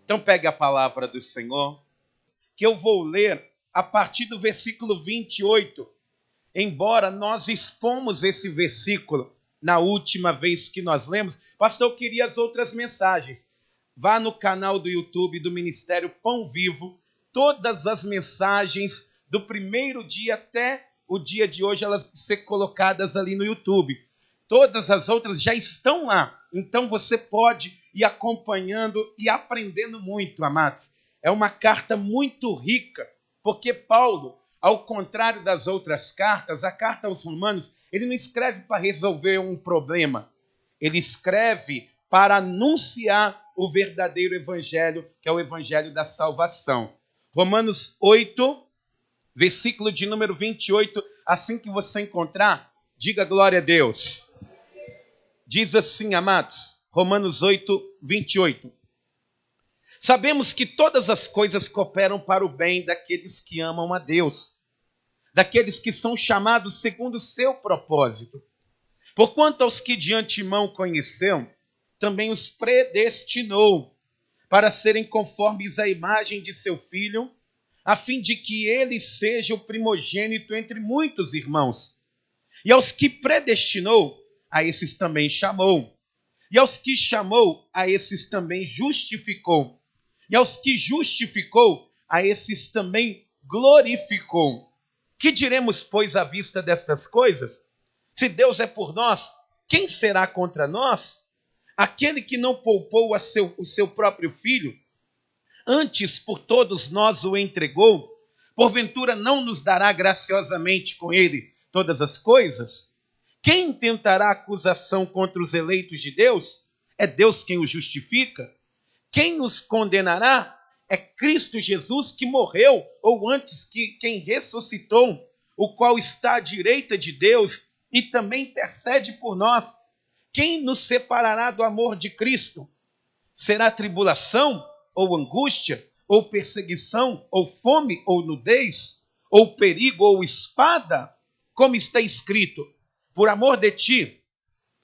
Então pegue a palavra do Senhor, que eu vou ler a partir do versículo 28. Embora nós expomos esse versículo na última vez que nós lemos, pastor, eu queria as outras mensagens. Vá no canal do YouTube do Ministério Pão Vivo, todas as mensagens do primeiro dia até o dia de hoje, elas vão ser colocadas ali no YouTube. Todas as outras já estão lá, então você pode ir acompanhando e aprendendo muito, amados. É uma carta muito rica, porque Paulo, ao contrário das outras cartas, a carta aos Romanos, ele não escreve para resolver um problema. Ele escreve para anunciar o verdadeiro evangelho, que é o evangelho da salvação. Romanos 8, versículo de número 28, assim que você encontrar, diga glória a Deus. Diz assim, amados, Romanos 8, 28. Sabemos que todas as coisas cooperam para o bem daqueles que amam a Deus, daqueles que são chamados segundo o seu propósito. Porquanto aos que de antemão conheceu, também os predestinou para serem conformes à imagem de seu Filho, a fim de que ele seja o primogênito entre muitos irmãos. E aos que predestinou, a esses também chamou. E aos que chamou, a esses também justificou. E aos que justificou, a esses também glorificou. Que diremos, pois, à vista destas coisas? Se Deus é por nós, quem será contra nós? Aquele que não poupou o seu próprio filho, antes por todos nós o entregou, porventura não nos dará graciosamente com ele todas as coisas? Quem intentará acusação contra os eleitos de Deus? É Deus quem os justifica. Quem os condenará? É Cristo Jesus que morreu, ou antes que quem ressuscitou, o qual está à direita de Deus e também intercede por nós. Quem nos separará do amor de Cristo? Será tribulação, ou angústia, ou perseguição, ou fome, ou nudez, ou perigo, ou espada? Como está escrito, por amor de ti,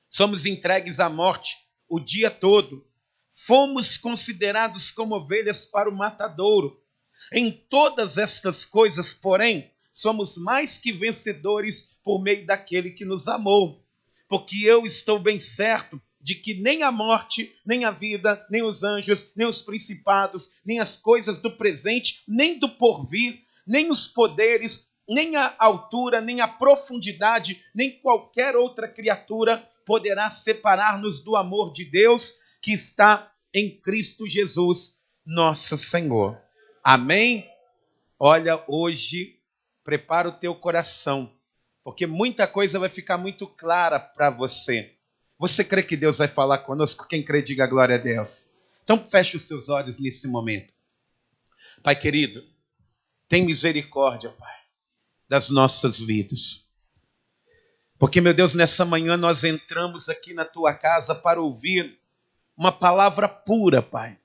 somos entregues à morte o dia todo. Fomos considerados como ovelhas para o matadouro. Em todas estas coisas, porém, somos mais que vencedores por meio daquele que nos amou. Porque eu estou bem certo de que nem a morte, nem a vida, nem os anjos, nem os principados, nem as coisas do presente, nem do porvir, nem os poderes, nem a altura, nem a profundidade, nem qualquer outra criatura poderá separar-nos do amor de Deus que está em Cristo Jesus, nosso Senhor. Amém? Olha, hoje, prepara o teu coração, porque muita coisa vai ficar muito clara para você. Você crê que Deus vai falar conosco? Quem crê, diga glória a Deus. Então, feche os seus olhos nesse momento. Pai querido, tem misericórdia, Pai, das nossas vidas. Porque, meu Deus, nessa manhã nós entramos aqui na tua casa para ouvir uma palavra pura, Pai.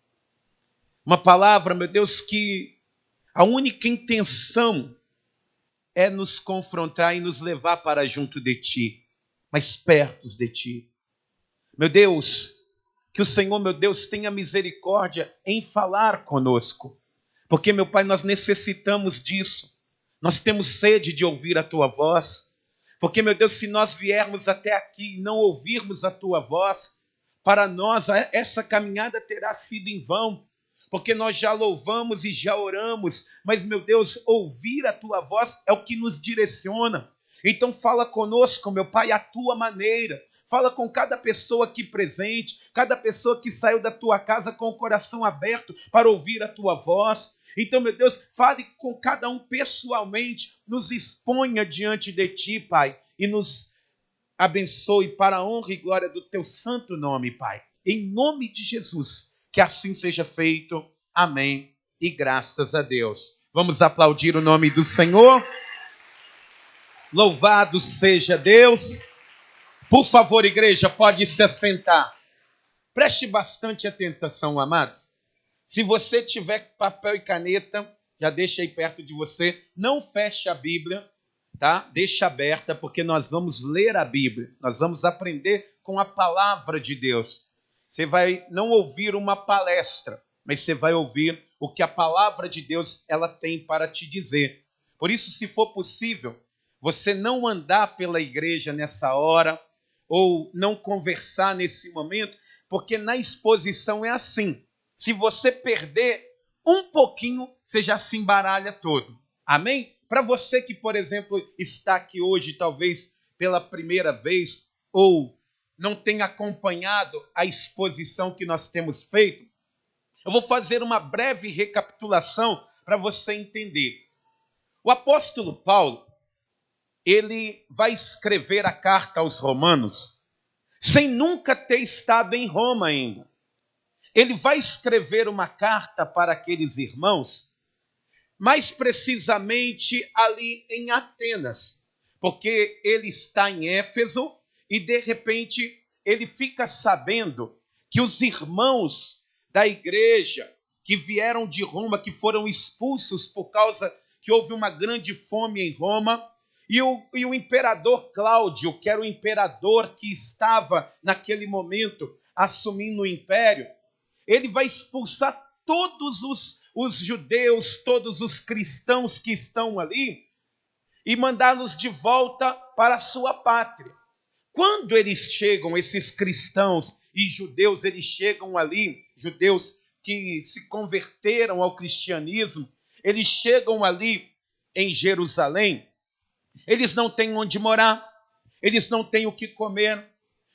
Uma palavra, meu Deus, que a única intenção é nos confrontar e nos levar para junto de Ti, mais perto de Ti. Meu Deus, que o Senhor, meu Deus, tenha misericórdia em falar conosco. Porque, meu Pai, nós necessitamos disso. Nós temos sede de ouvir a Tua voz. Porque, meu Deus, se nós viermos até aqui e não ouvirmos a Tua voz, para nós essa caminhada terá sido em vão. Porque nós já louvamos e já oramos, mas, meu Deus, ouvir a Tua voz é o que nos direciona. Então fala conosco, meu Pai, à Tua maneira. Fala com cada pessoa aqui presente, cada pessoa que saiu da Tua casa com o coração aberto para ouvir a Tua voz. Então, meu Deus, fale com cada um pessoalmente, nos exponha diante de Ti, Pai, e nos abençoe para a honra e glória do Teu santo nome, Pai. Em nome de Jesus, que assim seja feito. Amém. E graças a Deus. Vamos aplaudir o nome do Senhor. Louvado seja Deus. Por favor, igreja, pode se assentar. Preste bastante atenção, amados. Se você tiver papel e caneta, já deixa aí perto de você. Não feche a Bíblia, tá? Deixa aberta, porque nós vamos ler a Bíblia. Nós vamos aprender com a palavra de Deus. Você vai não ouvir uma palestra, mas você vai ouvir o que a palavra de Deus ela tem para te dizer. Por isso, se for possível, você não andar pela igreja nessa hora, ou não conversar nesse momento, porque na exposição é assim. Se você perder um pouquinho, você já se embaralha todo. Amém? Para você que, por exemplo, está aqui hoje, talvez pela primeira vez, ou não tenha acompanhado a exposição que nós temos feito, eu vou fazer uma breve recapitulação para você entender. O apóstolo Paulo, ele vai escrever a carta aos Romanos sem nunca ter estado em Roma ainda. Ele vai escrever uma carta para aqueles irmãos, mais precisamente ali em Atenas, porque ele está em Éfeso e de repente ele fica sabendo que os irmãos da igreja que vieram de Roma, que foram expulsos por causa que houve uma grande fome em Roma, e o imperador Cláudio, que era o imperador que estava naquele momento assumindo o império, ele vai expulsar todos os judeus, todos os cristãos que estão ali, e mandá-los de volta para a sua pátria. Quando eles chegam, esses cristãos e judeus, eles chegam ali, judeus que se converteram ao cristianismo, eles chegam ali em Jerusalém, eles não têm onde morar, eles não têm o que comer.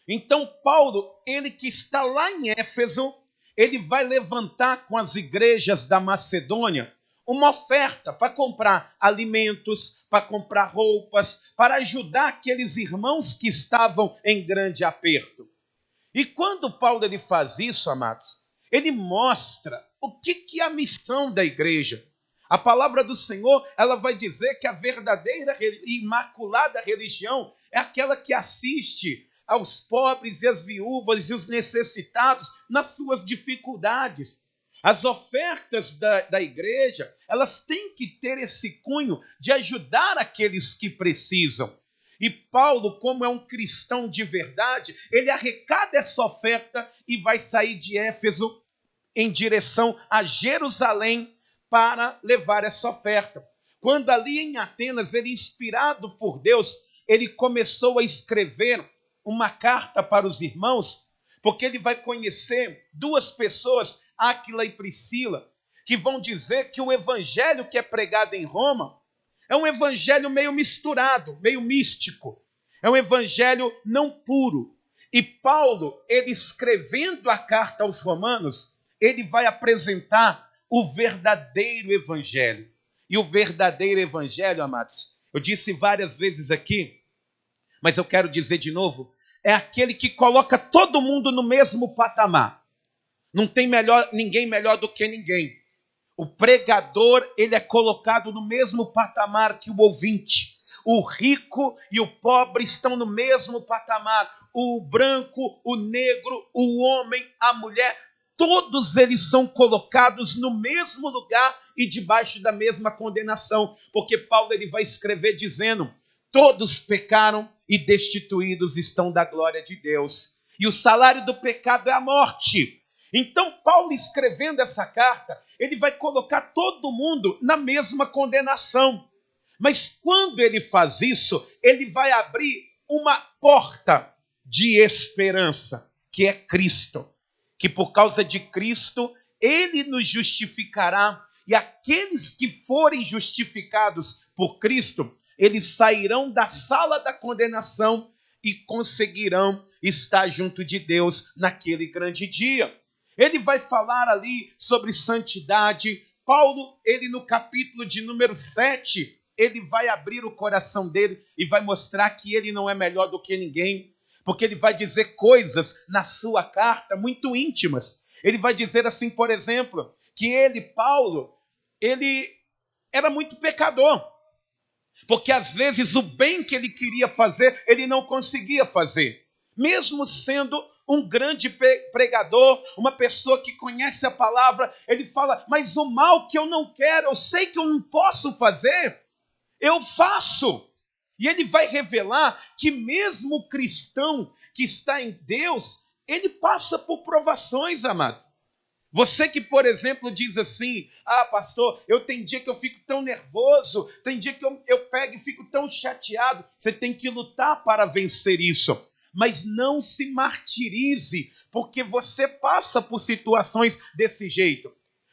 Então Paulo, ele que está lá em Éfeso, ele vai levantar com as igrejas da Macedônia uma oferta para comprar alimentos, para comprar roupas, para ajudar aqueles irmãos que estavam em grande aperto. E quando Paulo ele faz isso, amados, ele mostra o que é a missão da igreja. A palavra do Senhor, ela vai dizer que a verdadeira e imaculada religião é aquela que assiste aos pobres e às viúvas e os necessitados nas suas dificuldades. As ofertas da igreja, elas têm que ter esse cunho de ajudar aqueles que precisam. E Paulo, como é um cristão de verdade, ele arrecada essa oferta e vai sair de Éfeso em direção a Jerusalém para levar essa oferta. Quando ali em Atenas, ele, inspirado por Deus, ele começou a escrever uma carta para os irmãos, porque ele vai conhecer duas pessoas, Áquila e Priscila, que vão dizer que o evangelho que é pregado em Roma é um evangelho meio misturado, meio místico. É um evangelho não puro. E Paulo, ele escrevendo a carta aos Romanos, ele vai apresentar o verdadeiro evangelho. E o verdadeiro evangelho, amados, eu disse várias vezes aqui, mas eu quero dizer de novo, é aquele que coloca todo mundo no mesmo patamar. Não tem ninguém melhor do que ninguém. O pregador, ele é colocado no mesmo patamar que o ouvinte. O rico e o pobre estão no mesmo patamar. O branco, o negro, o homem, a mulher, todos eles são colocados no mesmo lugar e debaixo da mesma condenação. Porque Paulo ele vai escrever dizendo, todos pecaram e destituídos estão da glória de Deus. E o salário do pecado é a morte. Então, Paulo escrevendo essa carta, ele vai colocar todo mundo na mesma condenação. Mas quando ele faz isso, ele vai abrir uma porta de esperança, que é Cristo. Que por causa de Cristo, ele nos justificará. E aqueles que forem justificados por Cristo, eles sairão da sala da condenação e conseguirão estar junto de Deus naquele grande dia. Ele vai falar ali sobre santidade. Paulo, ele no capítulo de número 7, ele vai abrir o coração dele e vai mostrar que ele não é melhor do que ninguém, porque ele vai dizer coisas na sua carta muito íntimas. Ele vai dizer assim, por exemplo, que ele, Paulo, ele era muito pecador, porque às vezes o bem que ele queria fazer, ele não conseguia fazer, mesmo sendo um grande pregador, uma pessoa que conhece a palavra. Ele fala, mas o mal que eu não quero, eu sei que eu não posso fazer, eu faço. E ele vai revelar que mesmo o cristão que está em Deus, ele passa por provações, amado. Você que, por exemplo, diz assim: ah, pastor, tem dia que eu fico tão nervoso, tem dia que eu pego e fico tão chateado. Você tem que lutar para vencer isso. Mas não se martirize, porque você passa por situações desse jeito.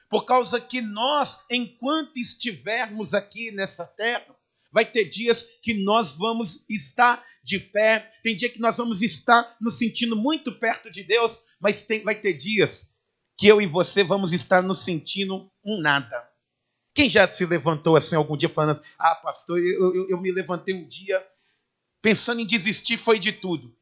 Por causa que nós, enquanto estivermos aqui nessa terra, vai ter dias que nós vamos estar de pé, tem dia que nós vamos estar nos sentindo muito perto de Deus, mas vai ter dias que eu e você vamos estar nos sentindo um nada. Quem já se levantou assim algum dia falando: ah, pastor, eu me levantei um dia pensando em desistir, foi de tudo.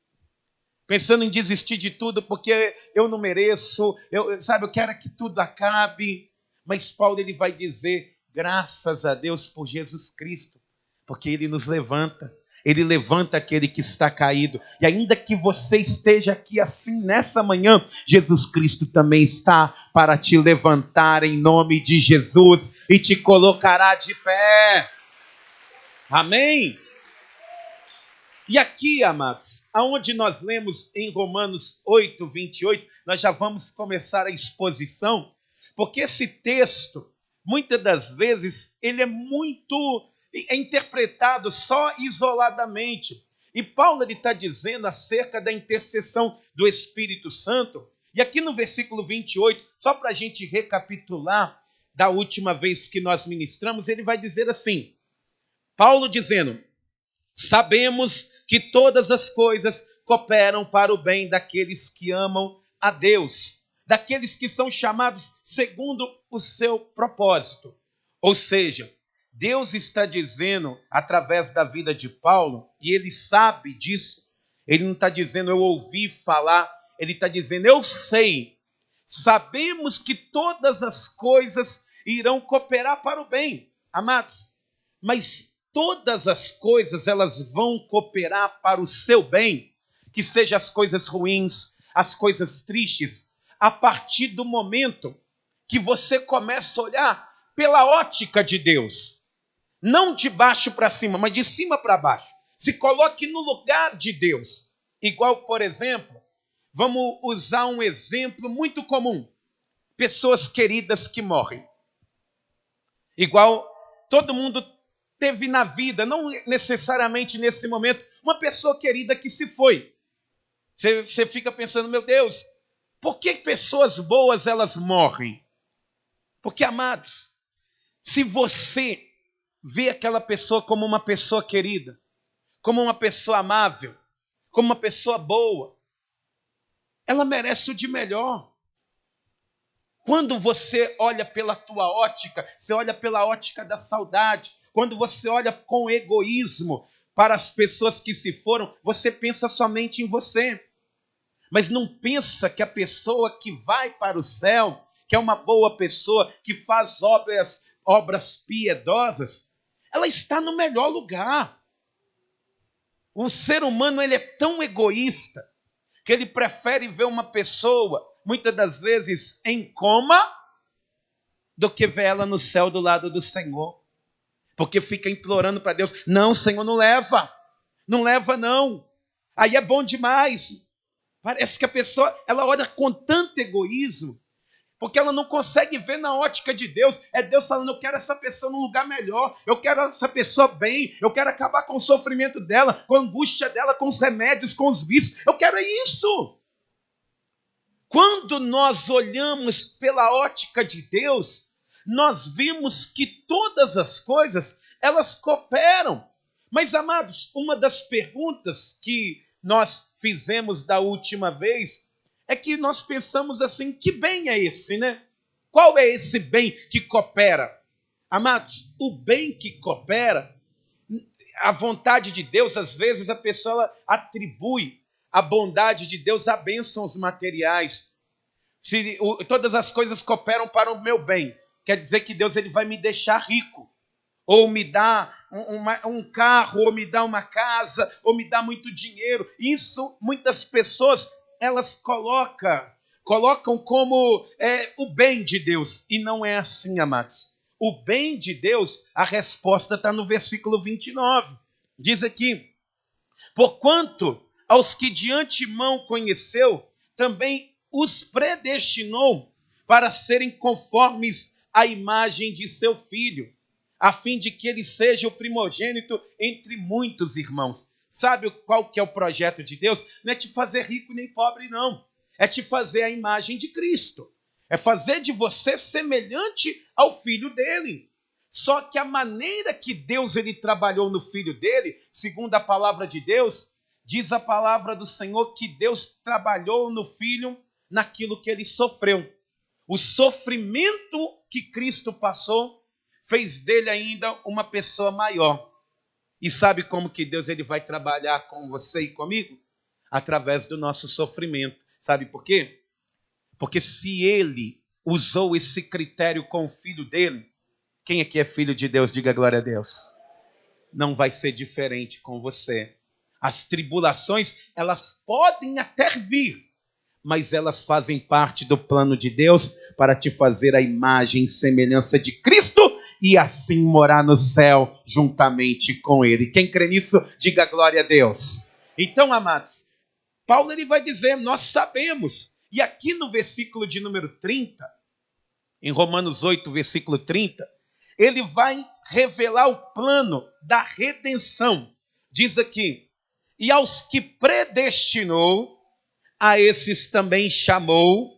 Pensando em desistir de tudo porque eu não mereço, eu quero que tudo acabe. Mas Paulo ele vai dizer: graças a Deus por Jesus Cristo, porque Ele nos levanta. Ele levanta aquele que está caído. E ainda que você esteja aqui assim nessa manhã, Jesus Cristo também está para te levantar em nome de Jesus e te colocará de pé. Amém? E aqui, amados, aonde nós lemos em Romanos 8, 28, nós já vamos começar a exposição, porque esse texto, muitas das vezes, ele é interpretado só isoladamente. E Paulo está dizendo acerca da intercessão do Espírito Santo. E aqui no versículo 28, só para a gente recapitular da última vez que nós ministramos, ele vai dizer assim, Paulo dizendo: sabemos que todas as coisas cooperam para o bem daqueles que amam a Deus, daqueles que são chamados segundo o seu propósito. Ou seja, Deus está dizendo, através da vida de Paulo, e ele sabe disso, ele não está dizendo eu ouvi falar, ele está dizendo eu sei, sabemos que todas as coisas irão cooperar para o bem, amados, mas todas as coisas elas vão cooperar para o seu bem, que sejam as coisas ruins, as coisas tristes, a partir do momento que você começa a olhar pela ótica de Deus. Não de baixo para cima, mas de cima para baixo. Se coloque no lugar de Deus. Igual, por exemplo, vamos usar um exemplo muito comum. Pessoas queridas que morrem. Igual todo mundo teve na vida, não necessariamente nesse momento, uma pessoa querida que se foi. Você fica pensando, meu Deus, por que pessoas boas elas morrem? Porque, amados, se você vê aquela pessoa como uma pessoa querida, como uma pessoa amável, como uma pessoa boa, ela merece o de melhor. Quando você olha pela tua ótica, você olha pela ótica da saudade, quando você olha com egoísmo para as pessoas que se foram, você pensa somente em você. Mas não pensa que a pessoa que vai para o céu, que é uma boa pessoa, que faz obras piedosas, ela está no melhor lugar. O ser humano ele é tão egoísta que ele prefere ver uma pessoa, muitas das vezes, em coma, do que ver ela no céu do lado do Senhor. Porque fica implorando para Deus: não, Senhor, não leva. Não leva, não. Aí é bom demais. Parece que a pessoa ela olha com tanto egoísmo, porque ela não consegue ver na ótica de Deus. É Deus falando: eu quero essa pessoa num lugar melhor, eu quero essa pessoa bem, eu quero acabar com o sofrimento dela, com a angústia dela, com os remédios, com os vícios. Eu quero isso. Quando nós olhamos pela ótica de Deus, nós vimos que todas as coisas, elas cooperam. Mas, amados, uma das perguntas que nós fizemos da última vez é que nós pensamos assim: que bem é esse, né? Qual é esse bem que coopera? Amados, o bem que coopera, a vontade de Deus, às vezes a pessoa atribui a bondade de Deus a bênçãos materiais. Todas as coisas cooperam para o meu bem, quer dizer que Deus ele vai me deixar rico, ou me dá um carro, ou me dá uma casa, ou me dá muito dinheiro. Isso muitas pessoas elas colocam como o bem de Deus, e não é assim, amados. O bem de Deus, a resposta está no versículo 29. Diz aqui: porquanto aos que de antemão conheceu, também os predestinou para serem conformes à imagem de seu filho, a fim de que ele seja o primogênito entre muitos irmãos. Sabe qual que é o projeto de Deus? Não é te fazer rico nem pobre, não. É te fazer a imagem de Cristo. É fazer de você semelhante ao filho dele. Só que a maneira que Deus ele trabalhou no filho dele, segundo a palavra de Deus, diz a palavra do Senhor que Deus trabalhou no filho naquilo que ele sofreu. O sofrimento que Cristo passou fez dele ainda uma pessoa maior. E sabe como que Deus ele vai trabalhar com você e comigo? Através do nosso sofrimento. Sabe por quê? Porque se ele usou esse critério com o filho dele, quem aqui é filho de Deus, diga glória a Deus. Não vai ser diferente com você. As tribulações, elas podem até vir, mas elas fazem parte do plano de Deus para te fazer a imagem e semelhança de Cristo e assim morar no céu juntamente com Ele. Quem crê nisso, diga glória a Deus. Então, amados, Paulo ele vai dizer, nós sabemos. E aqui no versículo de número 30, em Romanos 8, versículo 30, ele vai revelar o plano da redenção. Diz aqui, e aos que predestinou, a esses também chamou,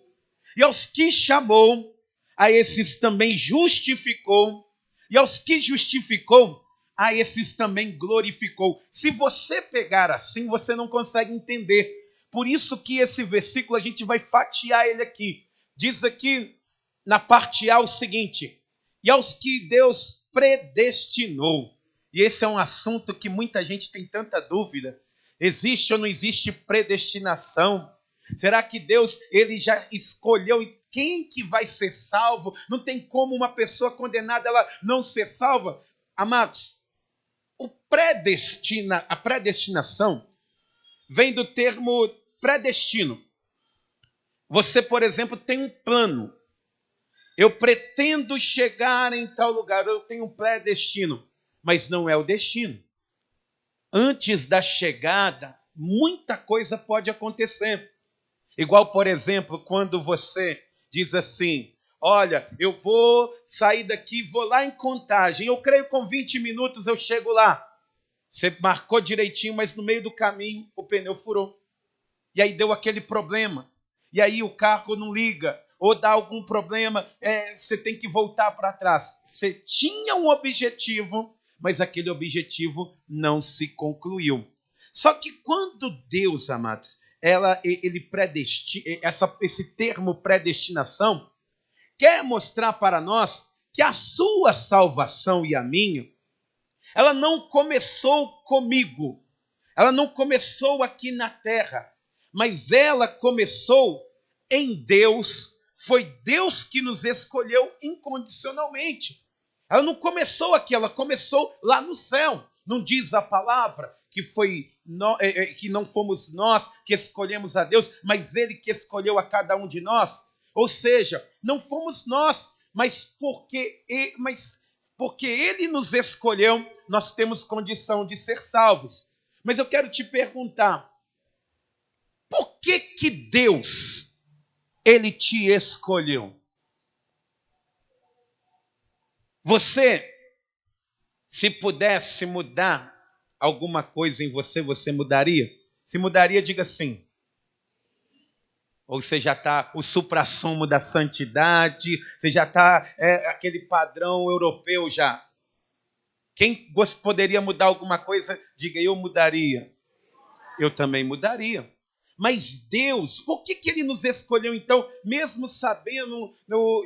e aos que chamou, a esses também justificou, e aos que justificou, a esses também glorificou. Se você pegar assim, você não consegue entender. Por isso que esse versículo a gente vai fatiar ele aqui. Diz aqui na parte A o seguinte, e aos que Deus predestinou. E esse é um assunto que muita gente tem tanta dúvida. Existe ou não existe predestinação? Será que Deus ele já escolheu quem que vai ser salvo? Não tem como uma pessoa condenada ela não ser salva? Amados, a predestinação vem do termo predestino. Você, por exemplo, tem um plano. Eu pretendo chegar em tal lugar, eu tenho um predestino, mas não é o destino. Antes da chegada, muita coisa pode acontecer. Igual, por exemplo, quando você diz assim, olha, eu vou sair daqui, vou lá em Contagem, eu creio que com 20 minutos eu chego lá. Você marcou direitinho, mas no meio do caminho o pneu furou. E aí deu aquele problema. E aí o carro não liga. Ou dá algum problema, você tem que voltar para trás. Você tinha um objetivo, mas aquele objetivo não se concluiu. Só que quando Deus, amados, ele predestina, esse termo predestinação, quer mostrar para nós que a sua salvação e a minha, ela não começou comigo, ela não começou aqui na terra, mas ela começou em Deus. Foi Deus que nos escolheu incondicionalmente. Ela não começou aqui, ela começou lá no céu. Não diz a palavra que não fomos nós que escolhemos a Deus, mas Ele que escolheu a cada um de nós. Ou seja, não fomos nós, mas porque Ele nos escolheu, nós temos condição de ser salvos. Mas eu quero te perguntar, por que Deus Ele te escolheu? Você, se pudesse mudar alguma coisa em você, você mudaria? Se mudaria, diga sim. Ou você já está o suprassumo da santidade, você já está aquele padrão europeu já. Quem poderia mudar alguma coisa, diga, eu mudaria. Eu também mudaria. Mas Deus, por que Ele nos escolheu então, mesmo sabendo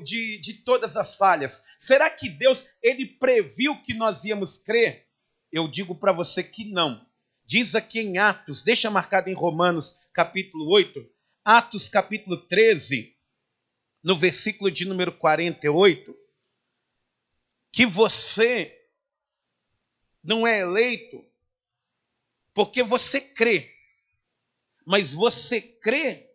de todas as falhas? Será que Deus, Ele previu que nós íamos crer? Eu digo para você que não. Diz aqui em Atos, deixa marcado em Romanos capítulo 8, Atos capítulo 13, no versículo de número 48, que você não é eleito porque você crê. Mas você crê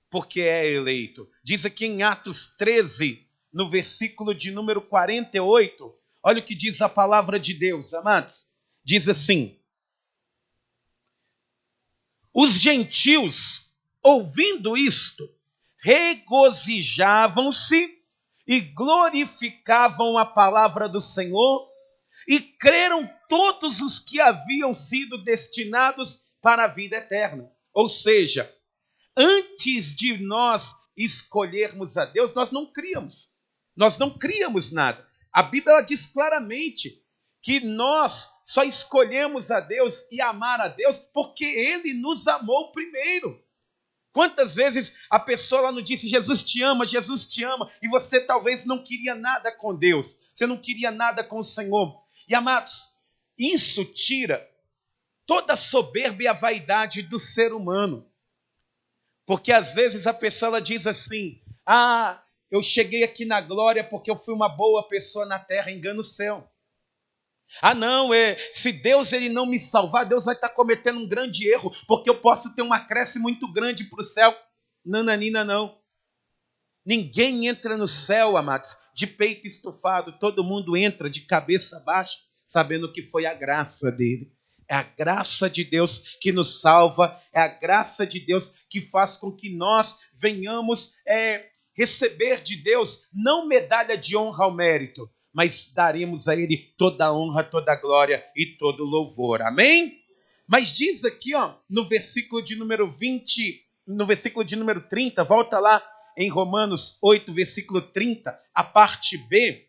porque é eleito. Diz aqui em Atos 13, no versículo de número 48, olha o que diz a palavra de Deus, amados. Diz assim, os gentios, ouvindo isto, regozijavam-se e glorificavam a palavra do Senhor, e creram todos os que haviam sido destinados para a vida eterna. Ou seja, antes de nós escolhermos a Deus, nós não críamos. Nós não críamos nada. A Bíblia ela diz claramente que nós só escolhemos a Deus e amar a Deus porque Ele nos amou primeiro. Quantas vezes a pessoa lá não disse, Jesus te ama, e você talvez não queria nada com Deus, você não queria nada com o Senhor. E amados, isso tira toda a soberba e a vaidade do ser humano. Porque às vezes a pessoa ela diz assim, eu cheguei aqui na glória porque eu fui uma boa pessoa na terra, engana o céu. Se Deus ele não me salvar, Deus vai estar cometendo um grande erro, porque eu posso ter um acréscimo muito grande para o céu. Nananina, não. Ninguém entra no céu, amados, de peito estufado. Todo mundo entra de cabeça baixa, sabendo que foi a graça dele. É a graça de Deus que nos salva, é a graça de Deus que faz com que nós venhamos receber de Deus, não medalha de honra ao mérito, mas daremos a Ele toda a honra, toda a glória e todo o louvor. Amém? Mas diz aqui, no versículo de número 20, no versículo de número 30, volta lá em Romanos 8, versículo 30, a parte B,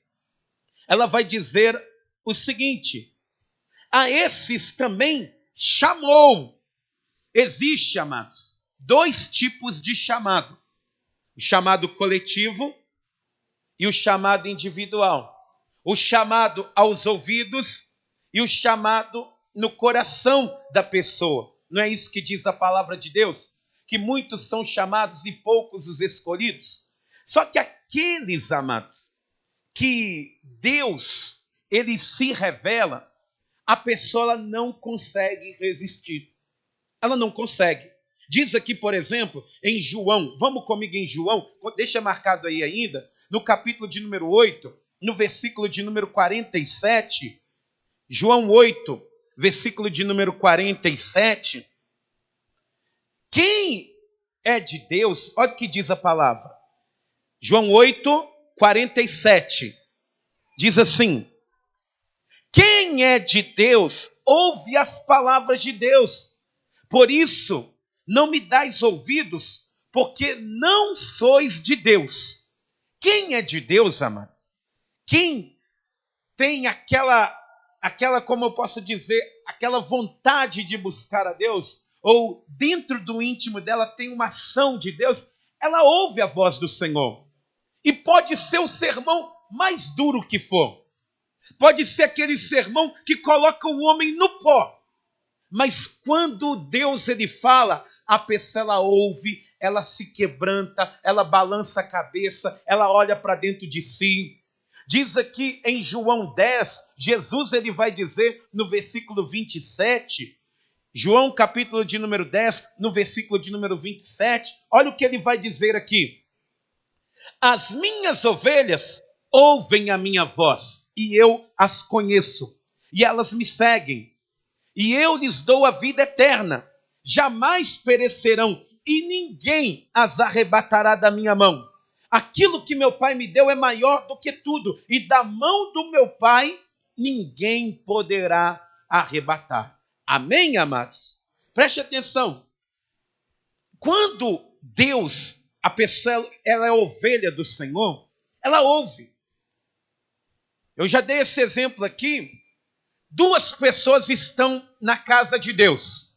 ela vai dizer o seguinte, a esses também chamou. Existe, amados, dois tipos de chamado. O chamado coletivo e o chamado individual. O chamado aos ouvidos e o chamado no coração da pessoa. Não é isso que diz a palavra de Deus? Que muitos são chamados e poucos os escolhidos. Só que aqueles, amados, que Deus, ele se revela, a pessoa não consegue resistir. Ela não consegue. Diz aqui, por exemplo, em João, vamos comigo em João, deixa marcado aí ainda, no capítulo de número 8, no versículo de número 47, João 8, versículo de número 47, quem é de Deus, olha o que diz a palavra, João 8, 47, diz assim, quem é de Deus, ouve as palavras de Deus, por isso não me dais ouvidos, porque não sois de Deus. Quem é de Deus, amado? Quem tem aquela, como eu posso dizer, aquela vontade de buscar a Deus, ou dentro do íntimo dela tem uma ação de Deus, ela ouve a voz do Senhor. E pode ser o sermão mais duro que for. Pode ser aquele sermão que coloca o homem no pó. Mas quando Deus ele fala, a pessoa ela ouve, ela se quebranta, ela balança a cabeça, ela olha para dentro de si. Diz aqui em João 10, Jesus ele vai dizer no versículo 27, João capítulo de número 10, no versículo de número 27, olha o que ele vai dizer aqui. As minhas ovelhas ouvem a minha voz, e eu as conheço, e elas me seguem, e eu lhes dou a vida eterna, jamais perecerão, e ninguém as arrebatará da minha mão. Aquilo que meu Pai me deu é maior do que tudo, e da mão do meu Pai ninguém poderá arrebatar. Amém, amados? Preste atenção. Quando Deus, a pessoa, ela é ovelha do Senhor, ela ouve. Eu já dei esse exemplo aqui. Duas pessoas estão na casa de Deus.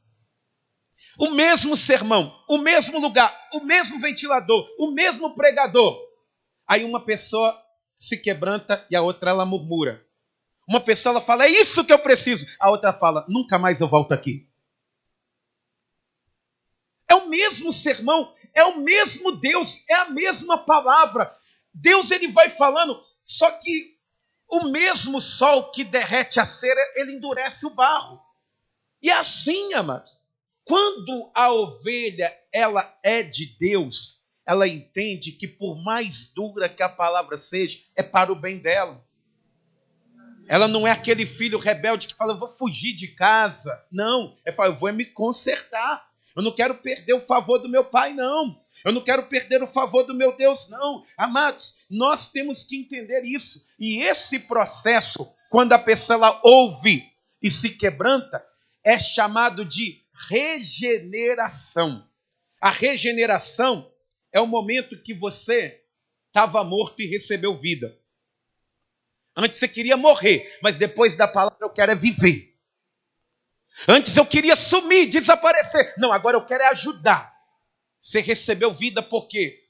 O mesmo sermão, o mesmo lugar, o mesmo ventilador, o mesmo pregador. Aí uma pessoa se quebranta e a outra ela murmura. Uma pessoa ela fala, é isso que eu preciso. A outra fala, nunca mais eu volto aqui. É o mesmo sermão, é o mesmo Deus, é a mesma palavra. Deus ele vai falando, só que o mesmo sol que derrete a cera, ele endurece o barro. E é assim, amados. Quando a ovelha ela é de Deus, ela entende que por mais dura que a palavra seja, é para o bem dela. Ela não é aquele filho rebelde que fala, eu vou fugir de casa. Não, é falar, eu vou me consertar. Eu não quero perder o favor do meu pai, não. Eu não quero perder o favor do meu Deus, não. Amados, nós temos que entender isso. E esse processo, quando a pessoa ela ouve e se quebranta, é chamado de regeneração. A regeneração é o momento que você estava morto e recebeu vida. Antes você queria morrer, mas depois da palavra eu quero é viver. Antes eu queria sumir, desaparecer. Não, agora eu quero é ajudar. Você recebeu vida porque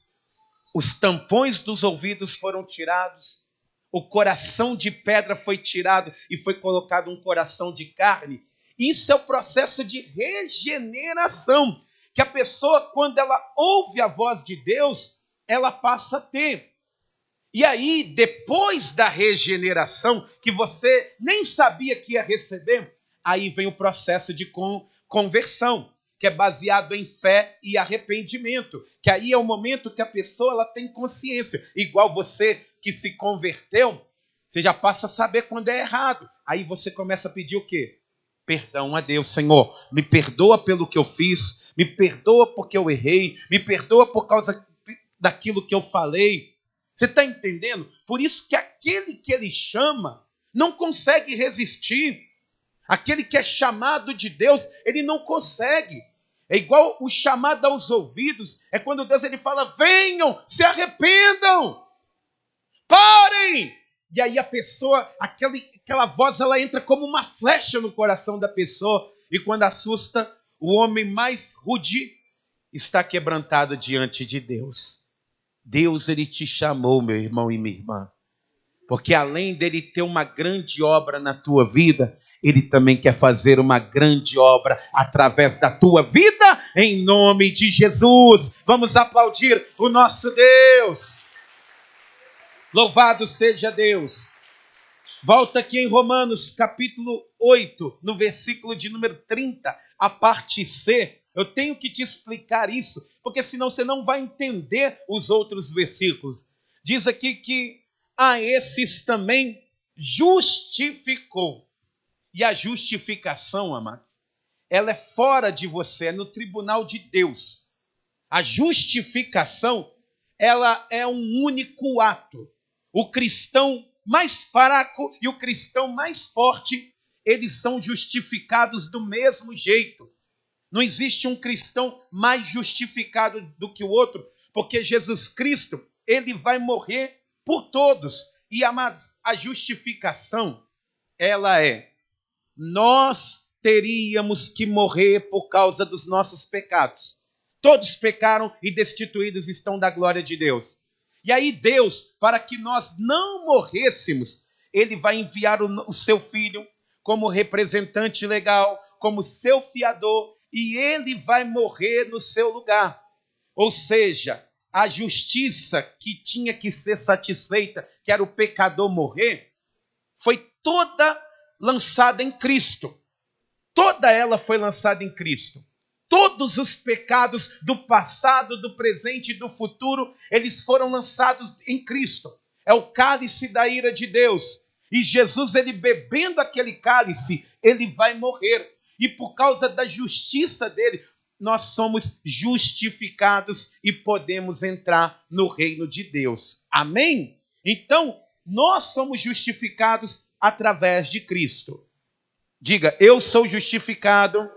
os tampões dos ouvidos foram tirados, o coração de pedra foi tirado e foi colocado um coração de carne. Isso é o processo de regeneração, que a pessoa, quando ela ouve a voz de Deus, ela passa a ter. E aí, depois da regeneração, que você nem sabia que ia receber, aí vem o processo de conversão, que é baseado em fé e arrependimento, que aí é o momento que a pessoa ela tem consciência, igual você que se converteu, você já passa a saber quando é errado, aí você começa a pedir o quê? Perdão a Deus. Senhor, me perdoa pelo que eu fiz, me perdoa porque eu errei, me perdoa por causa daquilo que eu falei. Você está entendendo? Por isso que aquele que ele chama não consegue resistir. Aquele que é chamado de Deus, ele não consegue. É igual o chamado aos ouvidos, é quando Deus ele fala, venham, se arrependam, parem. E aí a pessoa, aquela voz, ela entra como uma flecha no coração da pessoa, e quando assusta, o homem mais rude está quebrantado diante de Deus. Deus, ele te chamou, meu irmão e minha irmã, porque além dele ter uma grande obra na tua vida, ele também quer fazer uma grande obra através da tua vida, em nome de Jesus. Vamos aplaudir o nosso Deus. Louvado seja Deus. Volta aqui em Romanos, capítulo 8, no versículo de número 30, a parte C. Eu tenho que te explicar isso, porque senão você não vai entender os outros versículos. Diz aqui que a esses também justificou. E a justificação, amado, ela é fora de você, é no tribunal de Deus. A justificação, ela é um único ato. O cristão mais fraco e o cristão mais forte, eles são justificados do mesmo jeito. Não existe um cristão mais justificado do que o outro, porque Jesus Cristo, ele vai morrer por todos. E, amados, a justificação, ela é, nós teríamos que morrer por causa dos nossos pecados. Todos pecaram e destituídos estão da glória de Deus. E aí Deus, para que nós não morrêssemos, ele vai enviar o seu filho como representante legal, como seu fiador, e ele vai morrer no seu lugar. Ou seja, a justiça que tinha que ser satisfeita, que era o pecador morrer, foi toda lançada em Cristo. Toda ela foi lançada em Cristo. Todos os pecados do passado, do presente e do futuro, eles foram lançados em Cristo. É o cálice da ira de Deus. E Jesus, ele bebendo aquele cálice, ele vai morrer. E por causa da justiça dele, nós somos justificados e podemos entrar no reino de Deus. Amém? Então, nós somos justificados através de Cristo. Diga, eu sou justificado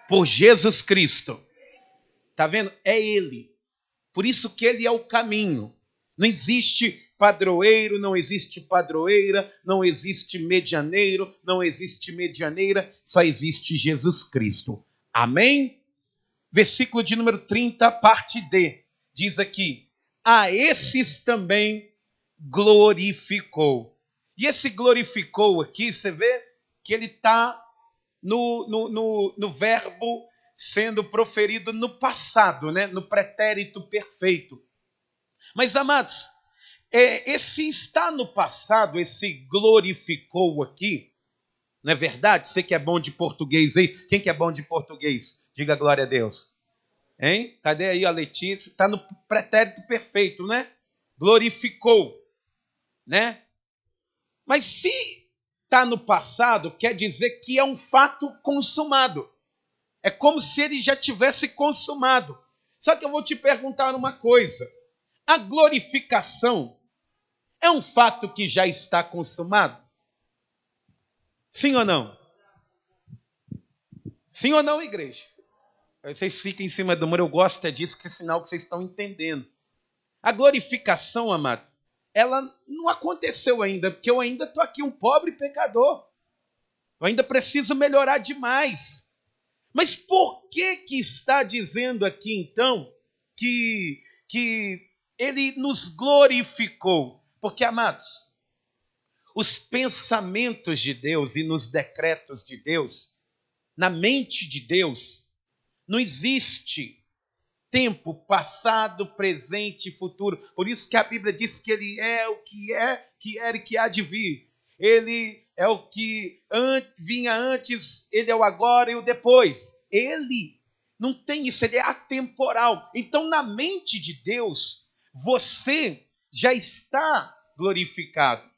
por Jesus Cristo. Está vendo? É Ele. Por isso que Ele é o caminho. Não existe padroeiro, não existe padroeira, não existe medianeiro, não existe medianeira, só existe Jesus Cristo. Amém? Versículo de número 30, parte D. Diz aqui, a esses também glorificou. E esse glorificou aqui, você vê que ele está no verbo sendo proferido no passado, né? No pretérito perfeito. Mas, amados, esse está no passado, esse glorificou aqui, não é verdade? Você que é bom de português aí, quem que é bom de português? Diga glória a Deus. Hein? Cadê aí a Letícia? Está no pretérito perfeito, né? Glorificou, né? Mas se está no passado, quer dizer que é um fato consumado. É como se ele já tivesse consumado. Só que eu vou te perguntar uma coisa. A glorificação é um fato que já está consumado? Sim ou não? Sim ou não, igreja? Vocês ficam em cima do muro, eu gosto disso, que é sinal que vocês estão entendendo. A glorificação, amados, ela não aconteceu ainda, porque eu ainda estou aqui um pobre pecador. Eu ainda preciso melhorar demais. Mas por que está dizendo aqui, então, que ele nos glorificou? Porque, amados, os pensamentos de Deus e nos decretos de Deus, na mente de Deus, não existe tempo passado, presente e futuro. Por isso que a Bíblia diz que ele é o que era e que há de vir. Ele é o que vinha antes, ele é o agora e o depois. Ele não tem isso, ele é atemporal. Então, na mente de Deus, você já está glorificado.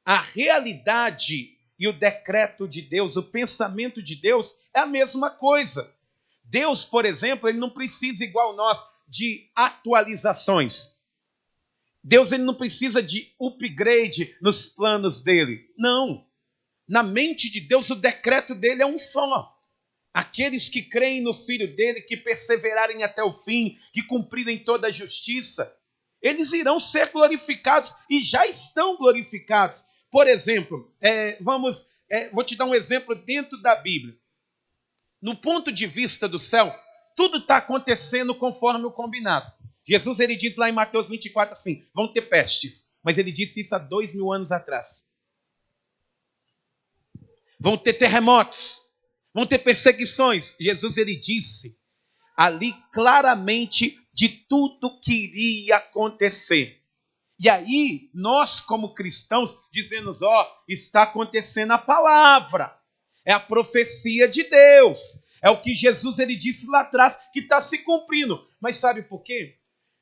A realidade e o decreto de Deus, o pensamento de Deus é a mesma coisa. Deus, por exemplo, ele não precisa, igual nós, de atualizações. Deus ele não precisa de upgrade nos planos dele. Não. Na mente de Deus, o decreto dele é um só. Aqueles que creem no Filho dele, que perseverarem até o fim, que cumprirem toda a justiça, eles irão ser glorificados e já estão glorificados. Por exemplo, vou te dar um exemplo dentro da Bíblia. No ponto de vista do céu, tudo está acontecendo conforme o combinado. Jesus ele diz lá em Mateus 24 assim, vão ter pestes. Mas ele disse isso há 2000 anos atrás. Vão ter terremotos, vão ter perseguições. Jesus ele disse ali claramente de tudo que iria acontecer. E aí, nós como cristãos dizemos, está acontecendo a palavra. É a profecia de Deus. É o que Jesus ele disse lá atrás que está se cumprindo. Mas sabe por quê?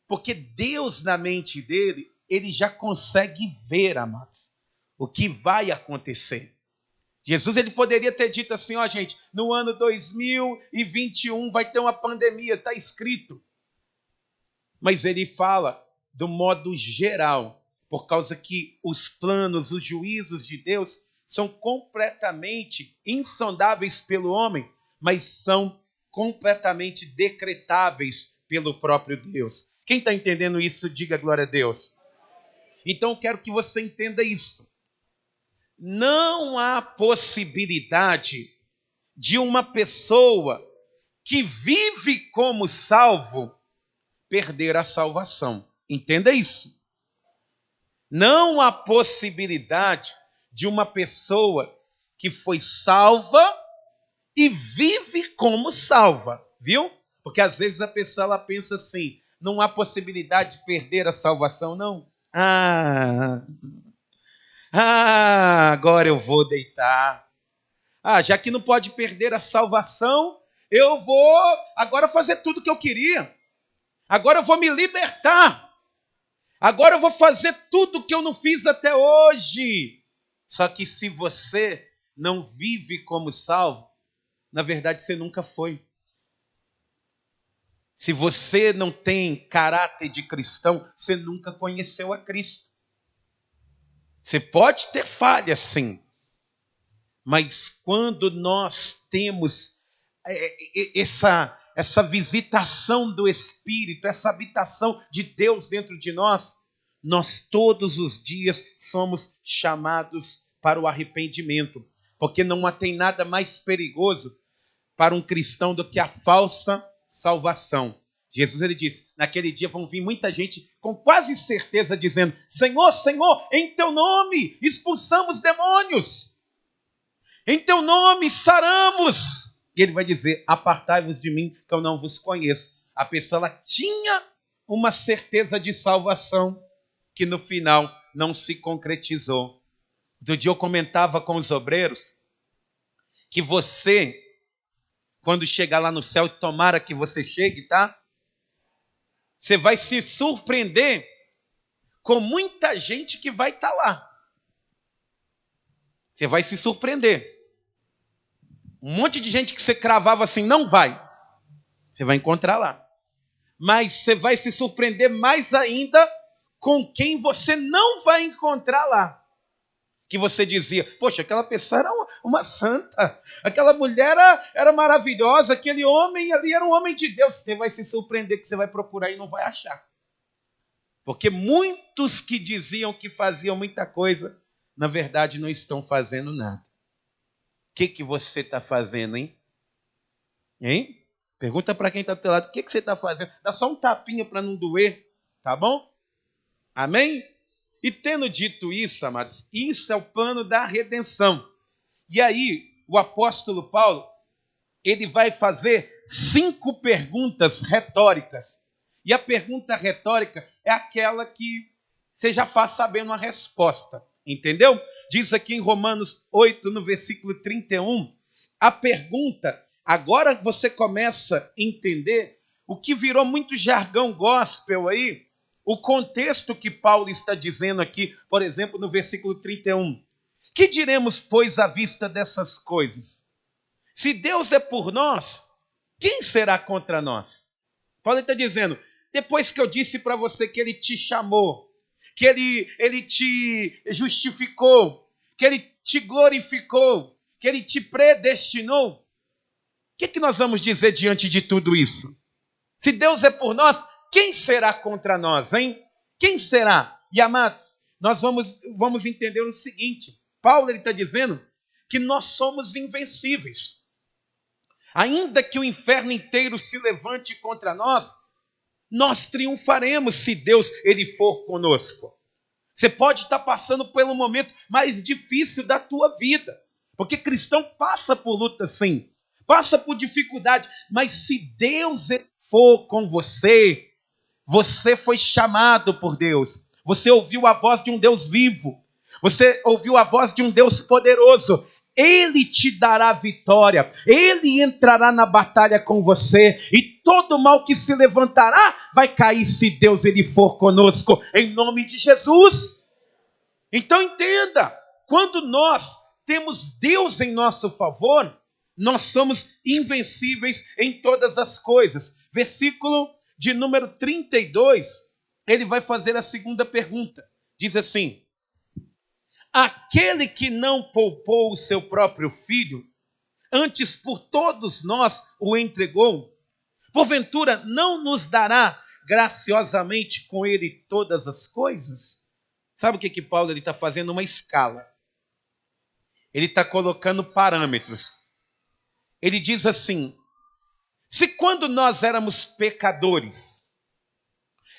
Porque Deus, na mente dele, ele já consegue ver, amados, o que vai acontecer. Jesus ele poderia ter dito assim, gente, no ano 2021 vai ter uma pandemia, está escrito. Mas ele fala do modo geral, por causa que os planos, os juízos de Deus são completamente insondáveis pelo homem, mas são completamente decretáveis pelo próprio Deus. Quem está entendendo isso, diga glória a Deus. Então eu quero que você entenda isso. Não há possibilidade de uma pessoa que vive como salvo perder a salvação. Entenda isso. Não há possibilidade de uma pessoa que foi salva e vive como salva, viu? Porque às vezes a pessoa ela pensa assim, não há possibilidade de perder a salvação, não. Agora eu vou deitar. Já que não pode perder a salvação, eu vou agora fazer tudo o que eu queria. Agora eu vou me libertar. Agora eu vou fazer tudo o que eu não fiz até hoje. Só que se você não vive como salvo, na verdade você nunca foi. Se você não tem caráter de cristão, você nunca conheceu a Cristo. Você pode ter falhas, sim. Mas quando nós temos essa visitação do Espírito, essa habitação de Deus dentro de nós todos os dias somos chamados para o arrependimento. Porque não tem nada mais perigoso para um cristão do que a falsa salvação. Jesus ele disse, naquele dia vão vir muita gente com quase certeza dizendo, Senhor, Senhor, em teu nome expulsamos demônios. Em teu nome saramos. E ele vai dizer, apartai-vos de mim que eu não vos conheço. A pessoa ela tinha uma certeza de salvação que no final não se concretizou. Outro dia eu comentava com os obreiros que você, quando chegar lá no céu, e tomara que você chegue, tá? Você vai se surpreender com muita gente que vai estar lá. Você vai se surpreender. Um monte de gente que você cravava assim, não vai. Você vai encontrar lá. Mas você vai se surpreender mais ainda com quem você não vai encontrar lá. Que você dizia, poxa, aquela pessoa era uma santa, aquela mulher era maravilhosa, aquele homem ali era um homem de Deus. Você vai se surpreender que você vai procurar e não vai achar. Porque muitos que diziam que faziam muita coisa, na verdade não estão fazendo nada. O que você está fazendo, hein? Hein? Pergunta para quem está do teu lado, o que você está fazendo? Dá só um tapinha para não doer, tá bom? Amém? E tendo dito isso, amados, isso é o plano da redenção. E aí, o apóstolo Paulo, ele vai fazer 5 perguntas retóricas. E a pergunta retórica é aquela que você já faz sabendo a resposta. Entendeu? Diz aqui em Romanos 8, no versículo 31, a pergunta, agora você começa a entender o que virou muito jargão gospel aí, o contexto que Paulo está dizendo aqui, por exemplo, no versículo 31. Que diremos, pois, à vista dessas coisas? Se Deus é por nós, quem será contra nós? Paulo está dizendo, depois que eu disse para você que ele te chamou, que ele te justificou, que ele te glorificou, que ele te predestinou, o que nós vamos dizer diante de tudo isso? Se Deus é por nós, quem será contra nós, hein? Quem será? E amados, nós vamos entender o seguinte. Paulo está dizendo que nós somos invencíveis. Ainda que o inferno inteiro se levante contra nós, nós triunfaremos se Deus ele for conosco. Você pode estar passando pelo momento mais difícil da tua vida. Porque cristão passa por luta sim. Passa por dificuldade. Mas se Deus for com você, você foi chamado por Deus. Você ouviu a voz de um Deus vivo. Você ouviu a voz de um Deus poderoso. Ele te dará vitória. Ele entrará na batalha com você. E todo mal que se levantará vai cair se Deus ele for conosco. Em nome de Jesus. Então entenda. Quando nós temos Deus em nosso favor, nós somos invencíveis em todas as coisas. Versículo de número 32, ele vai fazer a segunda pergunta. Diz assim, aquele que não poupou o seu próprio filho, antes por todos nós o entregou, porventura não nos dará graciosamente com ele todas as coisas? Sabe o que Paulo está fazendo? Uma escala. Ele está colocando parâmetros. Ele diz assim, se quando nós éramos pecadores,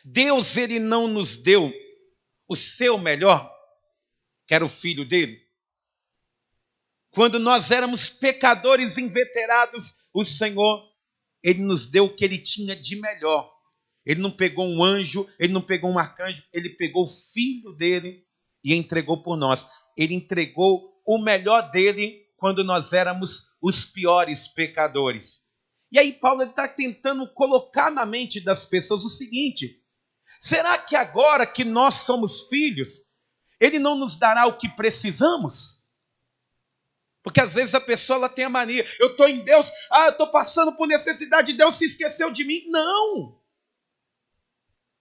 Deus ele não nos deu o seu melhor, que era o filho dele. Quando nós éramos pecadores inveterados, o Senhor, ele nos deu o que ele tinha de melhor. Ele não pegou um anjo, ele não pegou um arcanjo, ele pegou o filho dele e entregou por nós. Ele entregou o melhor dele quando nós éramos os piores pecadores. E aí Paulo está tentando colocar na mente das pessoas o seguinte, será que agora que nós somos filhos, ele não nos dará o que precisamos? Porque às vezes a pessoa ela tem a mania, eu estou em Deus, eu estou passando por necessidade, Deus se esqueceu de mim. Não!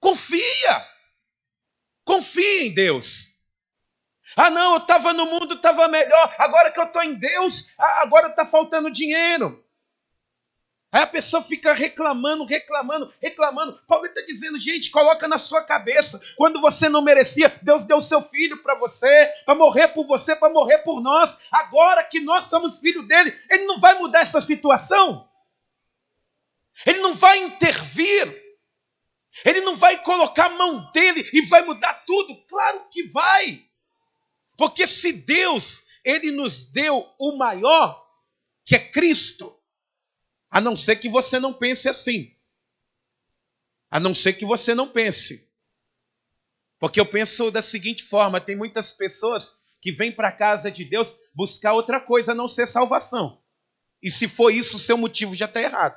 Confia em Deus. Não, eu estava no mundo, estava melhor, agora que eu estou em Deus, agora está faltando dinheiro. Aí a pessoa fica reclamando. Paulo está dizendo, gente, coloca na sua cabeça. Quando você não merecia, Deus deu seu filho para você, para morrer por você, para morrer por nós. Agora que nós somos filhos dele, ele não vai mudar essa situação. Ele não vai intervir. Ele não vai colocar a mão dele e vai mudar tudo. Claro que vai. Porque se Deus, ele nos deu o maior, que é Cristo, a não ser que você não pense assim. A não ser que você não pense. Porque eu penso da seguinte forma, tem muitas pessoas que vêm para a casa de Deus buscar outra coisa, a não ser salvação. E se for isso, o seu motivo já está errado.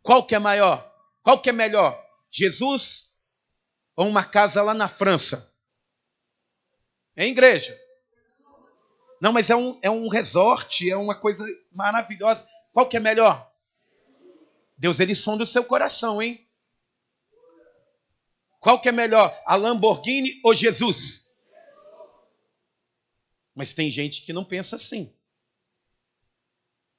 Qual que é maior? Qual que é melhor? Jesus ou uma casa lá na França? Hein, igreja? Não, mas é um resort, é uma coisa maravilhosa. Qual que é melhor? Deus, ele sonda o seu coração, hein? Qual que é melhor, a Lamborghini ou Jesus? Mas tem gente que não pensa assim.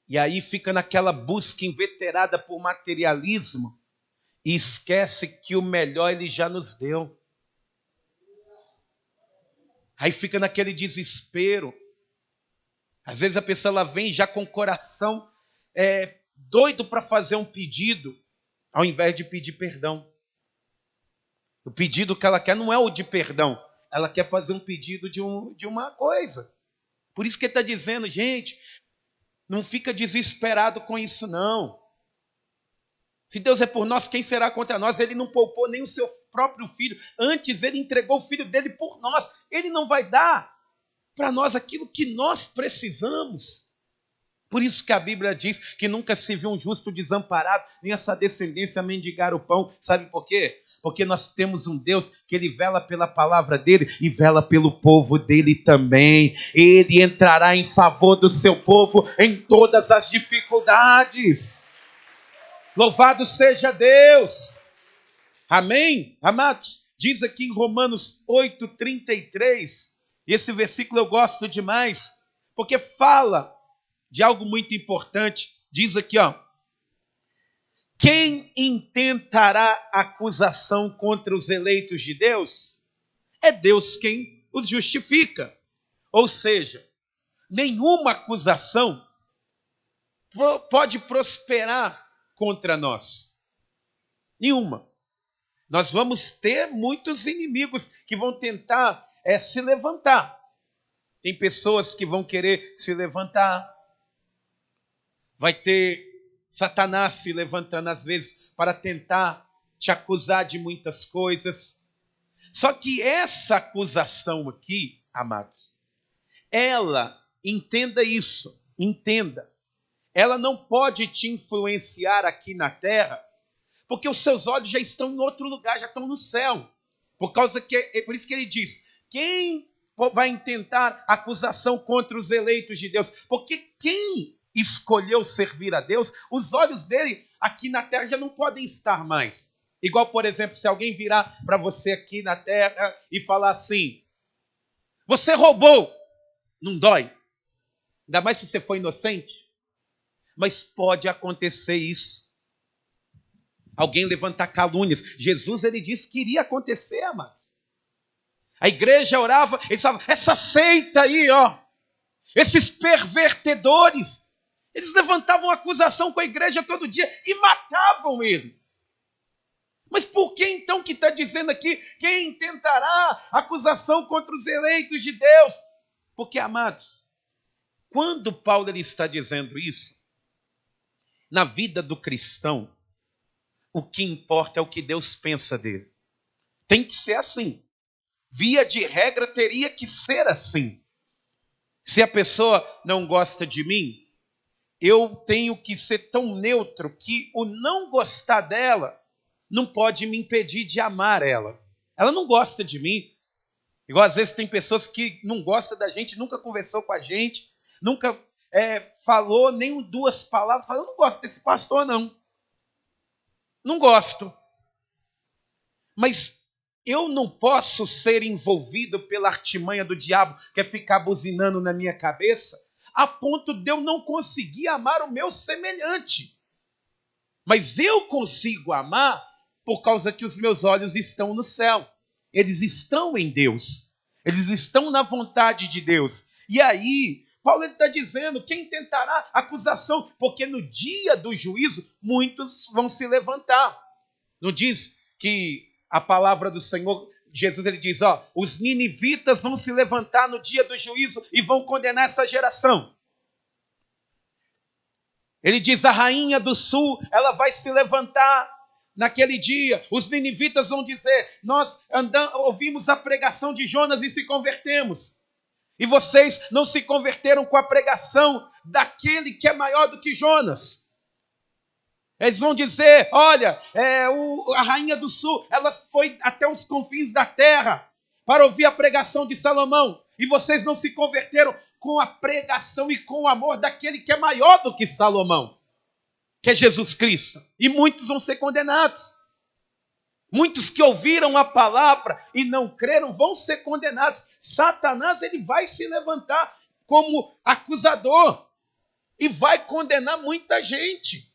E aí fica naquela busca inveterada por materialismo e esquece que o melhor ele já nos deu. Aí fica naquele desespero. Às vezes a pessoa ela vem já com o coração doido para fazer um pedido, ao invés de pedir perdão. O pedido que ela quer não é o de perdão. Ela quer fazer um pedido de uma coisa. Por isso que ele está dizendo, gente, não fica desesperado com isso não. Se Deus é por nós, quem será contra nós? Ele não poupou nem o seu próprio filho. Antes ele entregou o filho dele por nós. Ele não vai dar para nós aquilo que nós precisamos. Por isso que a Bíblia diz que nunca se viu um justo desamparado, nem a sua descendência mendigar o pão. Sabe por quê? Porque nós temos um Deus que ele vela pela palavra dele e vela pelo povo dele também. Ele entrará em favor do seu povo em todas as dificuldades. Louvado seja Deus. Amém? Amados, diz aqui em Romanos 8:33, e esse versículo eu gosto demais, porque fala de algo muito importante. Diz aqui, ó: quem intentará acusação contra os eleitos de Deus? É Deus quem os justifica. Ou seja, nenhuma acusação pode prosperar contra nós. Nenhuma. Nós vamos ter muitos inimigos que vão tentar se levantar. Tem pessoas que vão querer se levantar. Vai ter Satanás se levantando às vezes para tentar te acusar de muitas coisas. Só que essa acusação aqui, amados, ela, entenda isso, entenda, ela não pode te influenciar aqui na terra, porque os seus olhos já estão em outro lugar, já estão no céu. Por isso que ele diz, quem vai intentar acusação contra os eleitos de Deus? Porque quem escolheu servir a Deus, os olhos dele aqui na terra já não podem estar mais. Igual, por exemplo, se alguém virar para você aqui na terra e falar assim, você roubou, não dói. Ainda mais se você for inocente. Mas pode acontecer isso. Alguém levantar calúnias. Jesus, ele disse que iria acontecer, amado. A igreja orava, eles falavam, essa seita aí, ó, esses pervertedores, eles levantavam acusação com a igreja todo dia e matavam ele. Mas por que então que está dizendo aqui, quem tentará acusação contra os eleitos de Deus? Porque, amados, quando Paulo ele está dizendo isso, na vida do cristão, o que importa é o que Deus pensa dele. Tem que ser assim. Via de regra, teria que ser assim. Se a pessoa não gosta de mim, eu tenho que ser tão neutro que o não gostar dela não pode me impedir de amar ela. Ela não gosta de mim. Igual às vezes tem pessoas que não gostam da gente, nunca conversou com a gente, nunca falou nem duas palavras, falou, eu não gosto desse pastor não. Não gosto. Mas eu não posso ser envolvido pela artimanha do diabo, que é ficar buzinando na minha cabeça, a ponto de eu não conseguir amar o meu semelhante. Mas eu consigo amar por causa que os meus olhos estão no céu. Eles estão em Deus. Eles estão na vontade de Deus. E aí, Paulo está dizendo, quem tentará acusação? Porque no dia do juízo, muitos vão se levantar. Não diz que a palavra do Senhor, Jesus ele diz, ó, os ninivitas vão se levantar no dia do juízo e vão condenar essa geração. Ele diz, a rainha do sul, ela vai se levantar naquele dia. Os ninivitas vão dizer, nós ouvimos a pregação de Jonas e se convertemos. E vocês não se converteram com a pregação daquele que é maior do que Jonas. Eles vão dizer, olha, a rainha do sul, ela foi até os confins da terra para ouvir a pregação de Salomão. E vocês não se converteram com a pregação e com o amor daquele que é maior do que Salomão. que é Jesus Cristo. E muitos vão ser condenados. Muitos que ouviram a palavra e não creram vão ser condenados. Satanás, ele vai se levantar como acusador e vai condenar muita gente.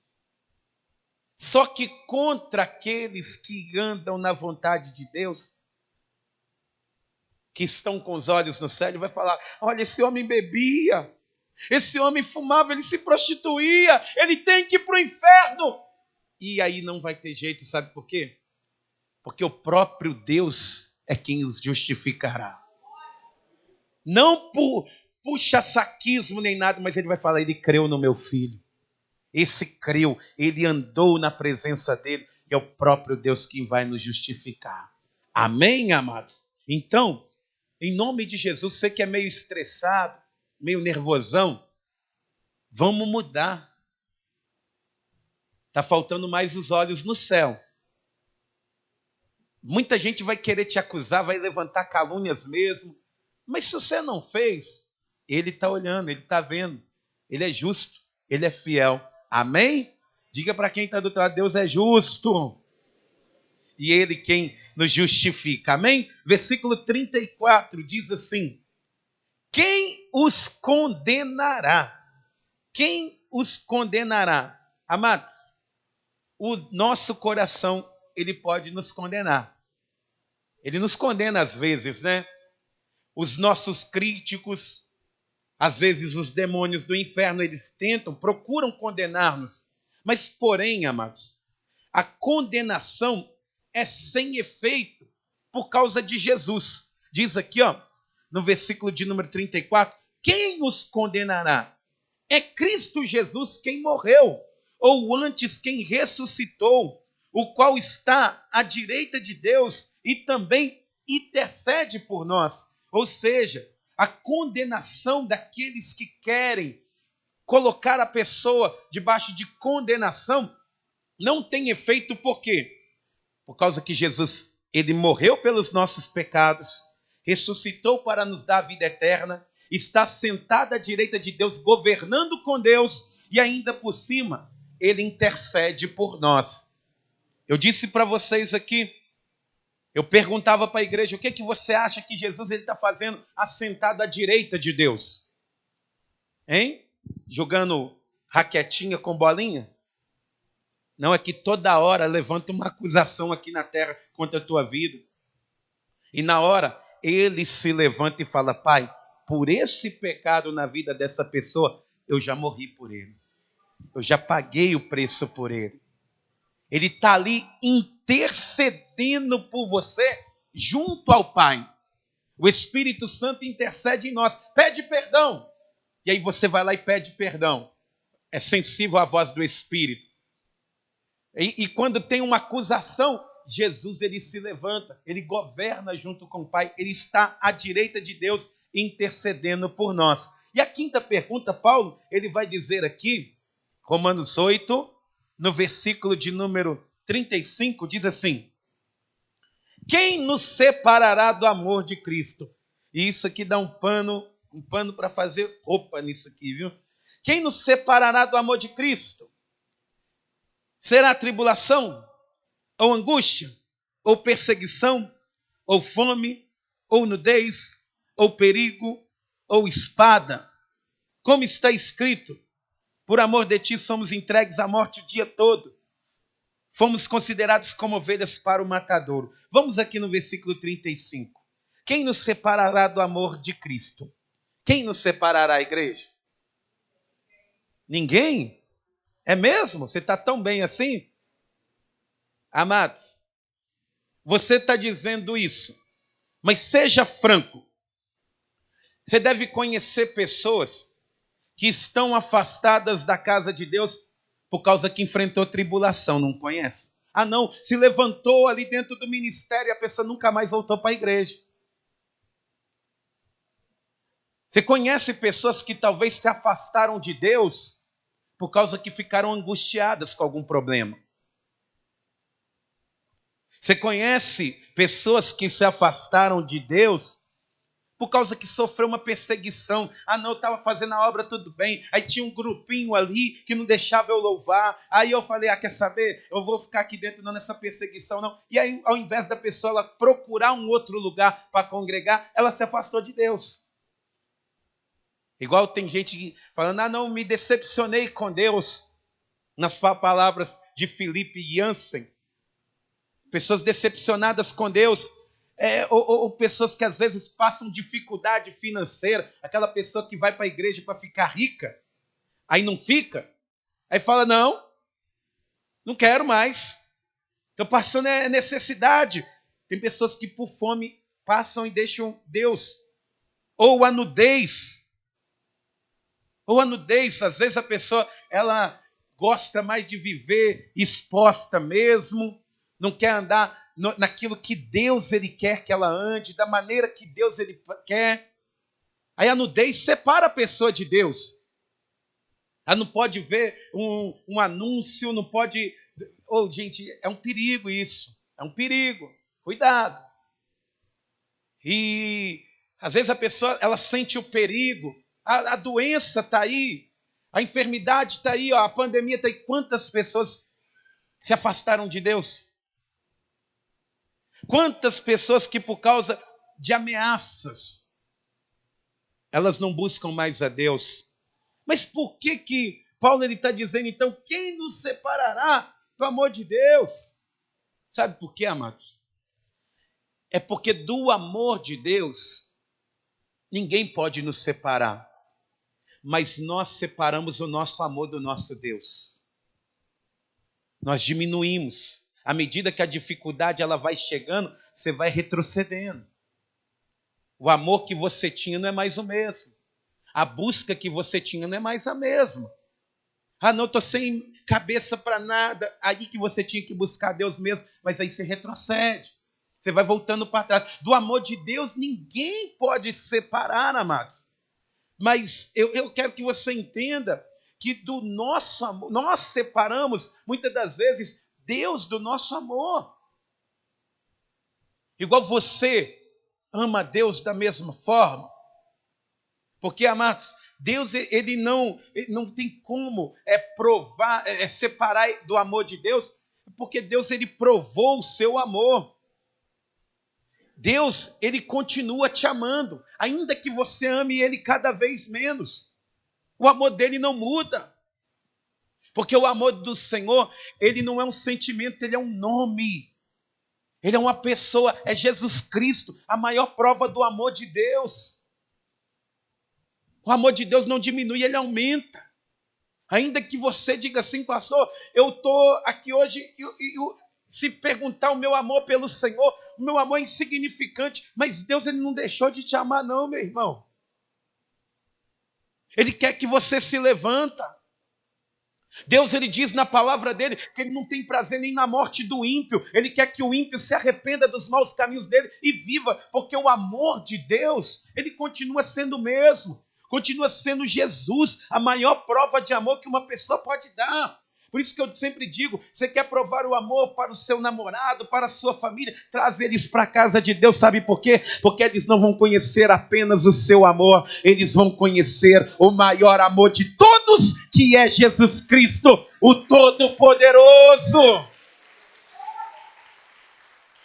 Só que contra aqueles que andam na vontade de Deus, que estão com os olhos no céu, ele vai falar: olha, esse homem bebia, esse homem fumava, ele se prostituía, ele tem que ir para o inferno. E aí não vai ter jeito, sabe por quê? Porque o próprio Deus é quem os justificará. Não por puxa-saquismo nem nada, mas ele vai falar: ele creu no meu filho. Esse creu, ele andou na presença dele, e é o próprio Deus quem vai nos justificar. Amém, amados? Então, em nome de Jesus, você que é meio estressado, meio nervosão, vamos mudar. Está faltando mais os olhos no céu. Muita gente vai querer te acusar, vai levantar calúnias mesmo. Mas se você não fez, ele está olhando, ele está vendo. Ele é justo, ele é fiel. Amém? Diga para quem está do teu lado: Deus é justo. E ele quem nos justifica. Amém? Versículo 34 diz assim: quem os condenará? Quem os condenará? Amados, o nosso coração, ele pode nos condenar. Ele nos condena às vezes, né? Os nossos críticos, às vezes os demônios do inferno, eles procuram condenar-nos. Mas, porém, amados, a condenação é sem efeito por causa de Jesus. Diz aqui, no versículo de número 34, quem os condenará? É Cristo Jesus quem morreu, ou antes quem ressuscitou, o qual está à direita de Deus e também intercede por nós. Ou seja, a condenação daqueles que querem colocar a pessoa debaixo de condenação não tem efeito. Por quê? Por causa que Jesus, ele morreu pelos nossos pecados, ressuscitou para nos dar a vida eterna, está sentado à direita de Deus, governando com Deus, e ainda por cima, ele intercede por nós. Eu disse para vocês aqui, eu perguntava para a igreja: o que você acha que Jesus está fazendo assentado à direita de Deus? Hein? Jogando raquetinha com bolinha? Não, é que toda hora levanta uma acusação aqui na terra contra a tua vida. E na hora, ele se levanta e fala: Pai, por esse pecado na vida dessa pessoa, eu já morri por ele. Eu já paguei o preço por ele. Ele está ali intercedendo por você junto ao Pai. O Espírito Santo intercede em nós. Pede perdão. E aí você vai lá e pede perdão. É sensível à voz do Espírito. E quando tem uma acusação, Jesus, ele se levanta. Ele governa junto com o Pai. Ele está à direita de Deus intercedendo por nós. E a quinta pergunta, Paulo, ele vai dizer aqui, Romanos 8, no versículo de número 35, diz assim: quem nos separará do amor de Cristo? E isso aqui dá um pano para fazer roupa nisso aqui, viu? Quem nos separará do amor de Cristo? Será tribulação, ou angústia, ou perseguição, ou fome, ou nudez, ou perigo, ou espada? Como está escrito: por amor de ti somos entregues à morte o dia todo. Fomos considerados como ovelhas para o matadouro. Vamos aqui no versículo 35. Quem nos separará do amor de Cristo? Quem nos separará, igreja? Ninguém? É mesmo? Você está tão bem assim? Amados, você está dizendo isso, mas seja franco. Você deve conhecer pessoas que estão afastadas da casa de Deus por causa que enfrentou tribulação, não conhece? Ah não, se levantou ali dentro do ministério e a pessoa nunca mais voltou para a igreja. Você conhece pessoas que talvez se afastaram de Deus por causa que ficaram angustiadas com algum problema. Você conhece pessoas que se afastaram de Deus por causa que sofreu uma perseguição. Ah, não, eu estava fazendo a obra tudo bem. Aí tinha um grupinho ali que não deixava eu louvar. Aí eu falei, quer saber? Eu vou ficar aqui dentro não nessa perseguição não. E aí, ao invés da pessoa ela procurar um outro lugar para congregar, ela se afastou de Deus. Igual tem gente falando, não, me decepcionei com Deus. Nas palavras de Felipe Jansen. Pessoas decepcionadas com Deus. Ou pessoas que às vezes passam dificuldade financeira, aquela pessoa que vai para a igreja para ficar rica, aí não fica, aí fala, não quero mais, estou passando necessidade. Tem pessoas que por fome passam e deixam Deus. Ou a nudez, às vezes a pessoa ela gosta mais de viver exposta mesmo, não quer andar naquilo que Deus ele quer que ela ande, da maneira que Deus ele quer. Aí a nudez separa a pessoa de Deus. Ela não pode ver um anúncio, não pode... gente, é um perigo isso. É um perigo. Cuidado. E às vezes a pessoa ela sente o perigo. A doença está aí. A enfermidade está aí. A pandemia está aí. Quantas pessoas se afastaram de Deus? Quantas pessoas que por causa de ameaças, elas não buscam mais a Deus. Mas por que Paulo está dizendo, então, quem nos separará do amor de Deus? Sabe por quê, amados? É porque do amor de Deus, ninguém pode nos separar. Mas nós separamos o nosso amor do nosso Deus. Nós diminuímos. À medida que a dificuldade ela vai chegando, você vai retrocedendo. O amor que você tinha não é mais o mesmo. A busca que você tinha não é mais a mesma. Não, estou sem cabeça para nada. Aí que você tinha que buscar Deus mesmo, mas aí você retrocede. Você vai voltando para trás. Do amor de Deus ninguém pode separar, amados. Mas eu quero que você entenda que do nosso amor, nós separamos muitas das vezes Deus do nosso amor. Igual você ama Deus da mesma forma. Porque, amados, Deus ele não tem como provar, separar do amor de Deus, porque Deus ele provou o seu amor. Deus, ele continua te amando, ainda que você ame ele cada vez menos. O amor dele não muda. Porque o amor do Senhor, ele não é um sentimento, ele é um nome. Ele é uma pessoa, é Jesus Cristo, a maior prova do amor de Deus. O amor de Deus não diminui, ele aumenta. Ainda que você diga assim, pastor, eu estou aqui hoje se perguntar o meu amor pelo Senhor, o meu amor é insignificante, mas Deus ele não deixou de te amar não, meu irmão. Ele quer que você se levanta. Deus ele diz na palavra dele que ele não tem prazer nem na morte do ímpio. Ele quer que o ímpio se arrependa dos maus caminhos dele e viva, porque o amor de Deus, ele continua sendo o mesmo. Continua sendo Jesus, a maior prova de amor que uma pessoa pode dar. Por isso que eu sempre digo, você quer provar o amor para o seu namorado, para a sua família, traz eles para a casa de Deus, sabe por quê? Porque eles não vão conhecer apenas o seu amor, eles vão conhecer o maior amor de todos, que é Jesus Cristo, o Todo-Poderoso.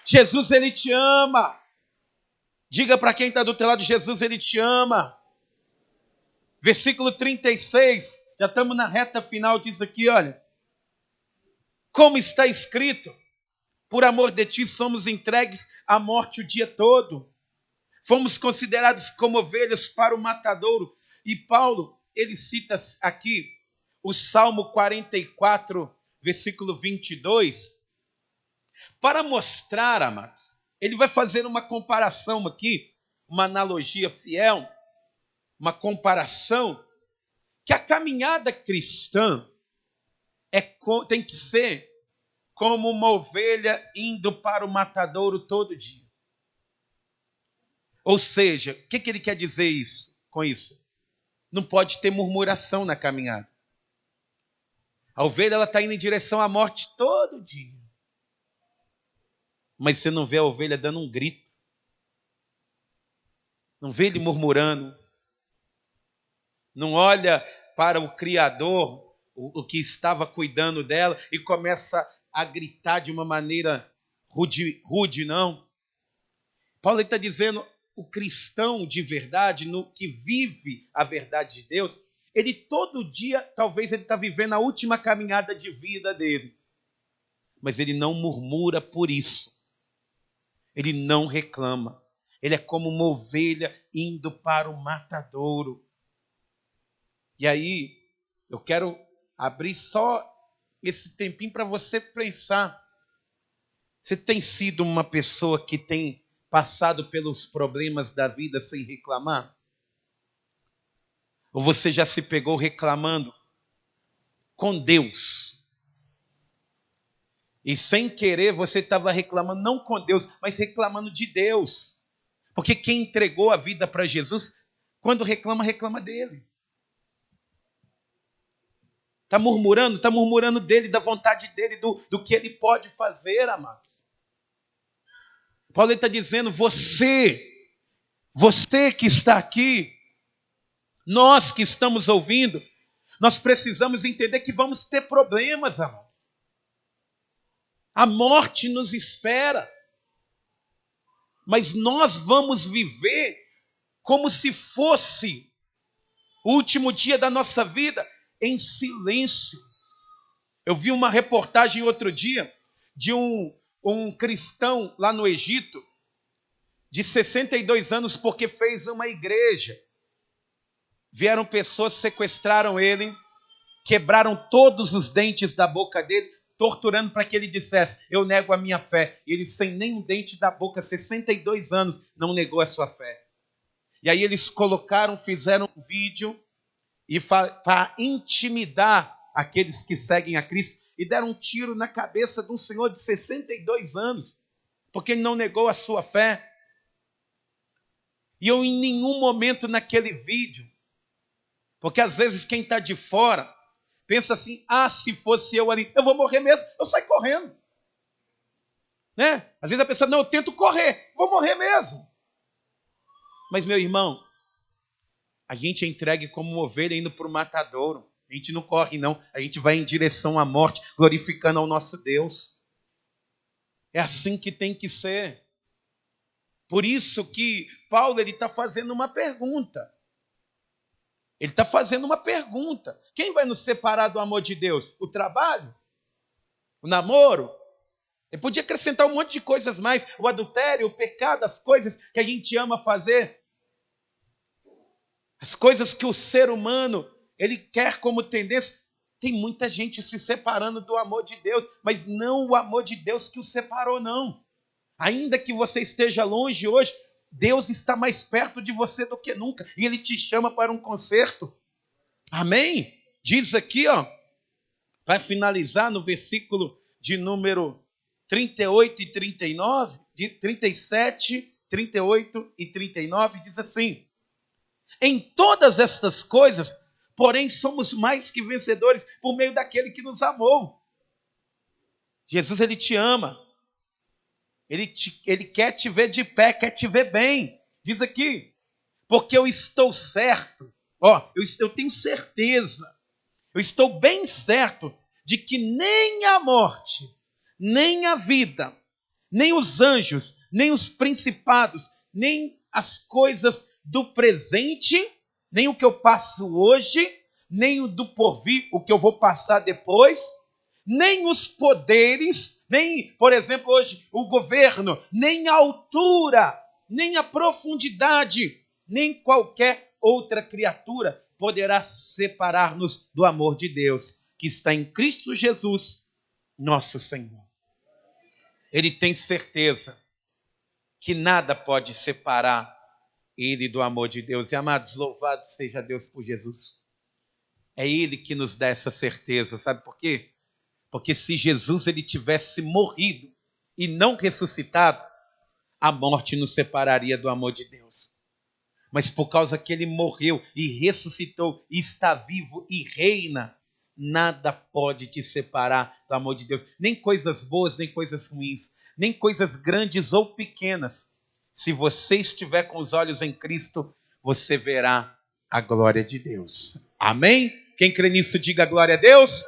Jesus, ele te ama. Diga para quem está do teu lado, Jesus, ele te ama. Versículo 36, já estamos na reta final, diz aqui, olha. Como está escrito, por amor de ti somos entregues à morte o dia todo. Fomos considerados como ovelhas para o matadouro. E Paulo, ele cita aqui o Salmo 44, versículo 22, para mostrar, amados, ele vai fazer uma comparação aqui, uma analogia fiel, uma comparação, que a caminhada cristã tem que ser como uma ovelha indo para o matadouro todo dia. Ou seja, o que ele quer dizer com isso? Não pode ter murmuração na caminhada. A ovelha está indo em direção à morte todo dia. Mas você não vê a ovelha dando um grito. Não vê ele murmurando. Não olha para o Criador, o que estava cuidando dela, e começa a gritar de uma maneira rude, não. Paulo está dizendo, o cristão de verdade, no que vive a verdade de Deus, ele todo dia, talvez ele está vivendo a última caminhada de vida dele. Mas ele não murmura por isso. Ele não reclama. Ele é como uma ovelha indo para o matadouro. E aí, eu quero abrir só esse tempinho para você pensar. Você tem sido uma pessoa que tem passado pelos problemas da vida sem reclamar? Ou você já se pegou reclamando com Deus? E sem querer você estava reclamando não com Deus, mas reclamando de Deus. Porque quem entregou a vida para Jesus, quando reclama, reclama dele. Está murmurando dele, da vontade dele, do que ele pode fazer, amado. Paulo está dizendo, você que está aqui, nós que estamos ouvindo, nós precisamos entender que vamos ter problemas, amado. A morte nos espera, mas nós vamos viver como se fosse o último dia da nossa vida, em silêncio. Eu vi uma reportagem outro dia de um cristão lá no Egito, de 62 anos, porque fez uma igreja. Vieram pessoas, sequestraram ele, quebraram todos os dentes da boca dele, torturando para que ele dissesse, eu nego a minha fé. E ele, sem nenhum dente da boca, 62 anos, não negou a sua fé. E aí eles fizeram um vídeo, e para intimidar aqueles que seguem a Cristo, e deram um tiro na cabeça de um senhor de 62 anos, porque ele não negou a sua fé. E eu em nenhum momento naquele vídeo, porque às vezes quem está de fora pensa assim, se fosse eu ali, eu vou morrer mesmo, eu saio correndo. Né? Às vezes a pessoa, não, eu tento correr, vou morrer mesmo. Mas meu irmão, a gente é entregue como uma ovelha indo para o matadouro. A gente não corre não, a gente vai em direção à morte, glorificando ao nosso Deus. É assim que tem que ser. Por isso que Paulo está fazendo uma pergunta. Ele está fazendo uma pergunta. Quem vai nos separar do amor de Deus? O trabalho? O namoro? Ele podia acrescentar um monte de coisas mais. O adultério, o pecado, as coisas que a gente ama fazer. As coisas que o ser humano, ele quer como tendência. Tem muita gente se separando do amor de Deus, mas não o amor de Deus que o separou, não. Ainda que você esteja longe hoje, Deus está mais perto de você do que nunca. E Ele te chama para um concerto. Amém? Diz aqui, para finalizar no versículo de número 38 e 39, de 37, 38 e 39, diz assim: em todas estas coisas, porém, somos mais que vencedores por meio daquele que nos amou. Jesus, Ele te ama. Ele quer te ver de pé, quer te ver bem. Diz aqui, porque eu estou certo, eu tenho certeza, eu estou bem certo de que nem a morte, nem a vida, nem os anjos, nem os principados, nem as coisas do presente, nem o que eu passo hoje, nem o do porvir, o que eu vou passar depois, nem os poderes, nem, por exemplo, hoje, o governo, nem a altura, nem a profundidade, nem qualquer outra criatura poderá separar-nos do amor de Deus, que está em Cristo Jesus, nosso Senhor. Ele tem certeza que nada pode separar ele do amor de Deus. E, amados, louvado seja Deus por Jesus. É Ele que nos dá essa certeza, sabe por quê? Porque se Jesus ele tivesse morrido e não ressuscitado, a morte nos separaria do amor de Deus. Mas por causa que ele morreu e ressuscitou, e está vivo e reina, nada pode te separar do amor de Deus. Nem coisas boas, nem coisas ruins, nem coisas grandes ou pequenas. Se você estiver com os olhos em Cristo, você verá a glória de Deus. Amém? Quem crê nisso, diga glória a Deus.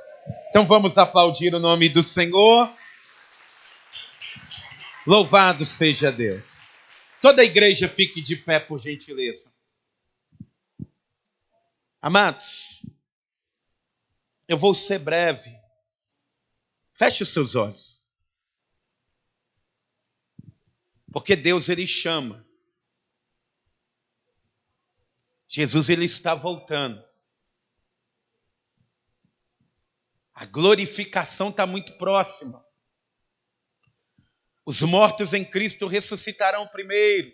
Então vamos aplaudir o nome do Senhor. Louvado seja Deus. Toda a igreja fique de pé, por gentileza. Amados, eu vou ser breve. Feche os seus olhos. Porque Deus, Ele chama. Jesus, Ele está voltando. A glorificação está muito próxima. Os mortos em Cristo ressuscitarão primeiro.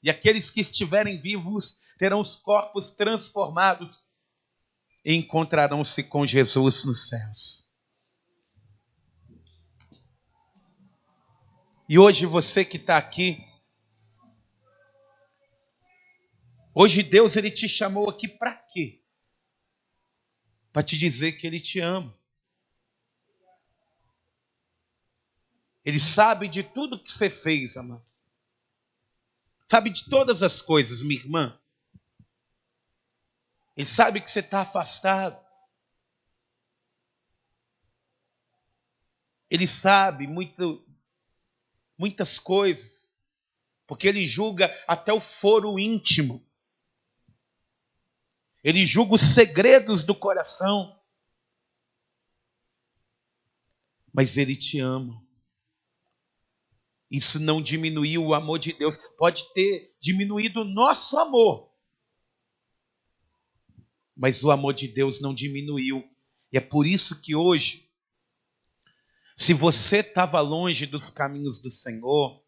E aqueles que estiverem vivos terão os corpos transformados e encontrarão-se com Jesus nos céus. E hoje você que está aqui, hoje Deus, Ele te chamou aqui para quê? Para te dizer que Ele te ama. Ele sabe de tudo que você fez, amado. Sabe de todas as coisas, minha irmã. Ele sabe que você está afastado. Ele sabe muitas coisas, porque Ele julga até o foro íntimo. Ele julga os segredos do coração. Mas Ele te ama. Isso não diminuiu o amor de Deus. Pode ter diminuído o nosso amor, mas o amor de Deus não diminuiu. E é por isso que hoje, se você estava longe dos caminhos do Senhor,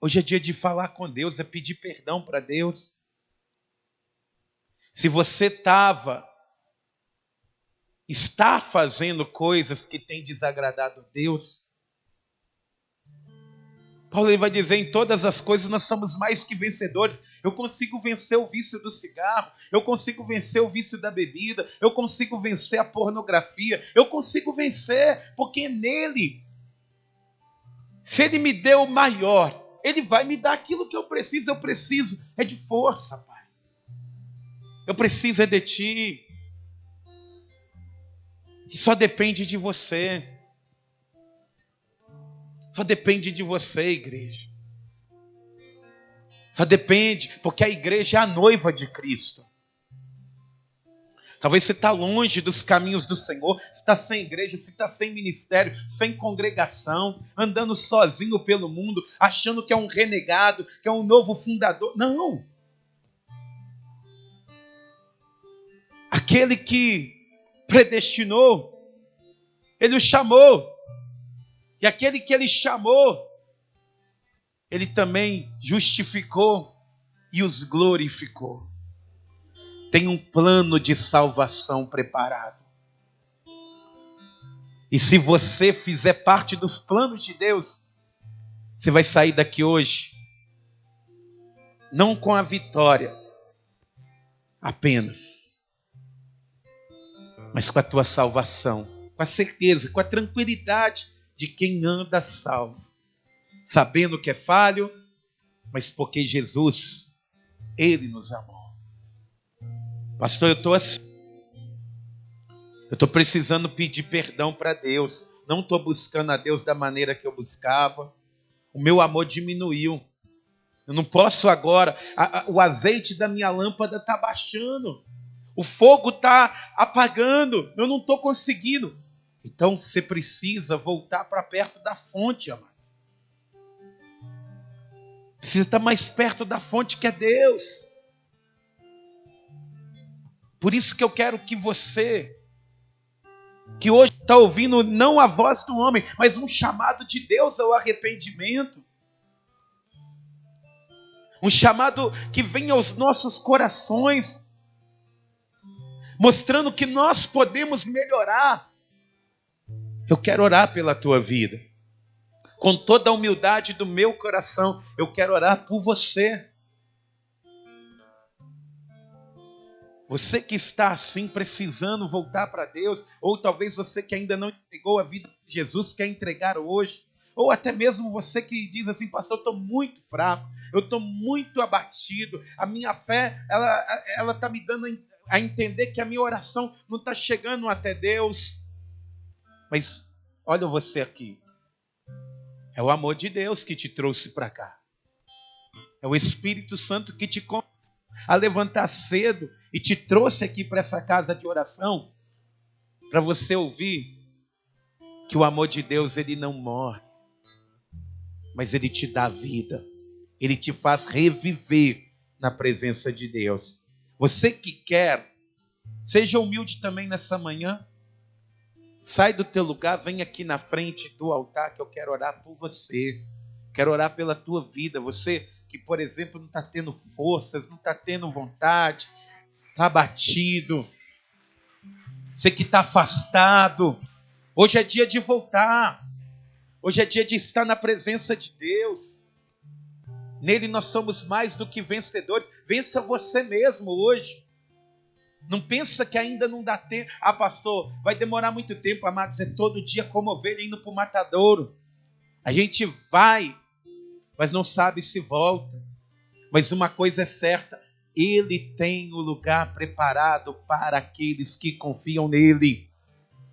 hoje é dia de falar com Deus, é pedir perdão para Deus. Se você está fazendo coisas que têm desagradado a Deus, Paulo, ele vai dizer, em todas as coisas nós somos mais que vencedores. Eu consigo vencer o vício do cigarro, eu consigo vencer o vício da bebida, eu consigo vencer a pornografia, eu consigo vencer, porque nele, se Ele me deu o maior, Ele vai me dar aquilo que eu preciso é de força, Pai. Eu preciso é de Ti. E só depende de você. Só depende de você, igreja. Só depende, porque a igreja é a noiva de Cristo. Talvez você está longe dos caminhos do Senhor, você está sem igreja, você está sem ministério, sem congregação, andando sozinho pelo mundo, achando que é um renegado, que é um novo fundador. Não! Aquele que predestinou, Ele o chamou. E aquele que Ele chamou, Ele também justificou e os glorificou. Tem um plano de salvação preparado. E se você fizer parte dos planos de Deus, você vai sair daqui hoje, não com a vitória apenas, mas com a tua salvação, com a certeza, com a tranquilidade de quem anda salvo, sabendo que é falho, mas porque Jesus, Ele nos amou. Pastor, eu estou assim, eu estou precisando pedir perdão para Deus, não estou buscando a Deus da maneira que eu buscava, o meu amor diminuiu, eu não posso agora, o azeite da minha lâmpada está baixando, o fogo está apagando, eu não estou conseguindo. Então você precisa voltar para perto da fonte, amado. Precisa estar mais perto da fonte que é Deus. Por isso que eu quero que você, que hoje está ouvindo não a voz do homem, mas um chamado de Deus ao arrependimento. Um chamado que vem aos nossos corações, mostrando que nós podemos melhorar. Eu quero orar pela tua vida. Com toda a humildade do meu coração, eu quero orar por você. Você que está assim, precisando voltar para Deus, ou talvez você que ainda não entregou a vida de Jesus, quer entregar hoje. Ou até mesmo você que diz assim, pastor, eu estou muito fraco, eu estou muito abatido, a minha fé, ela está me dando a entender que a minha oração não está chegando até Deus. Mas olha você aqui, é o amor de Deus que te trouxe para cá. É o Espírito Santo que te convence a levantar cedo e te trouxe aqui para essa casa de oração, para você ouvir que o amor de Deus, ele não morre, mas ele te dá vida. Ele te faz reviver na presença de Deus. Você que quer, seja humilde também nessa manhã. Sai do teu lugar, vem aqui na frente do altar que eu quero orar por você. Quero orar pela tua vida. Você que, por exemplo, não está tendo forças, não está tendo vontade, está abatido. Você que está afastado. Hoje é dia de voltar. Hoje é dia de estar na presença de Deus. Nele nós somos mais do que vencedores. Vença você mesmo hoje. Não pensa que ainda não dá tempo. Ah, pastor, vai demorar muito tempo, amados. É todo dia como ovelha indo para o matadouro. A gente vai, mas não sabe se volta. Mas uma coisa é certa, Ele tem o lugar preparado para aqueles que confiam nele.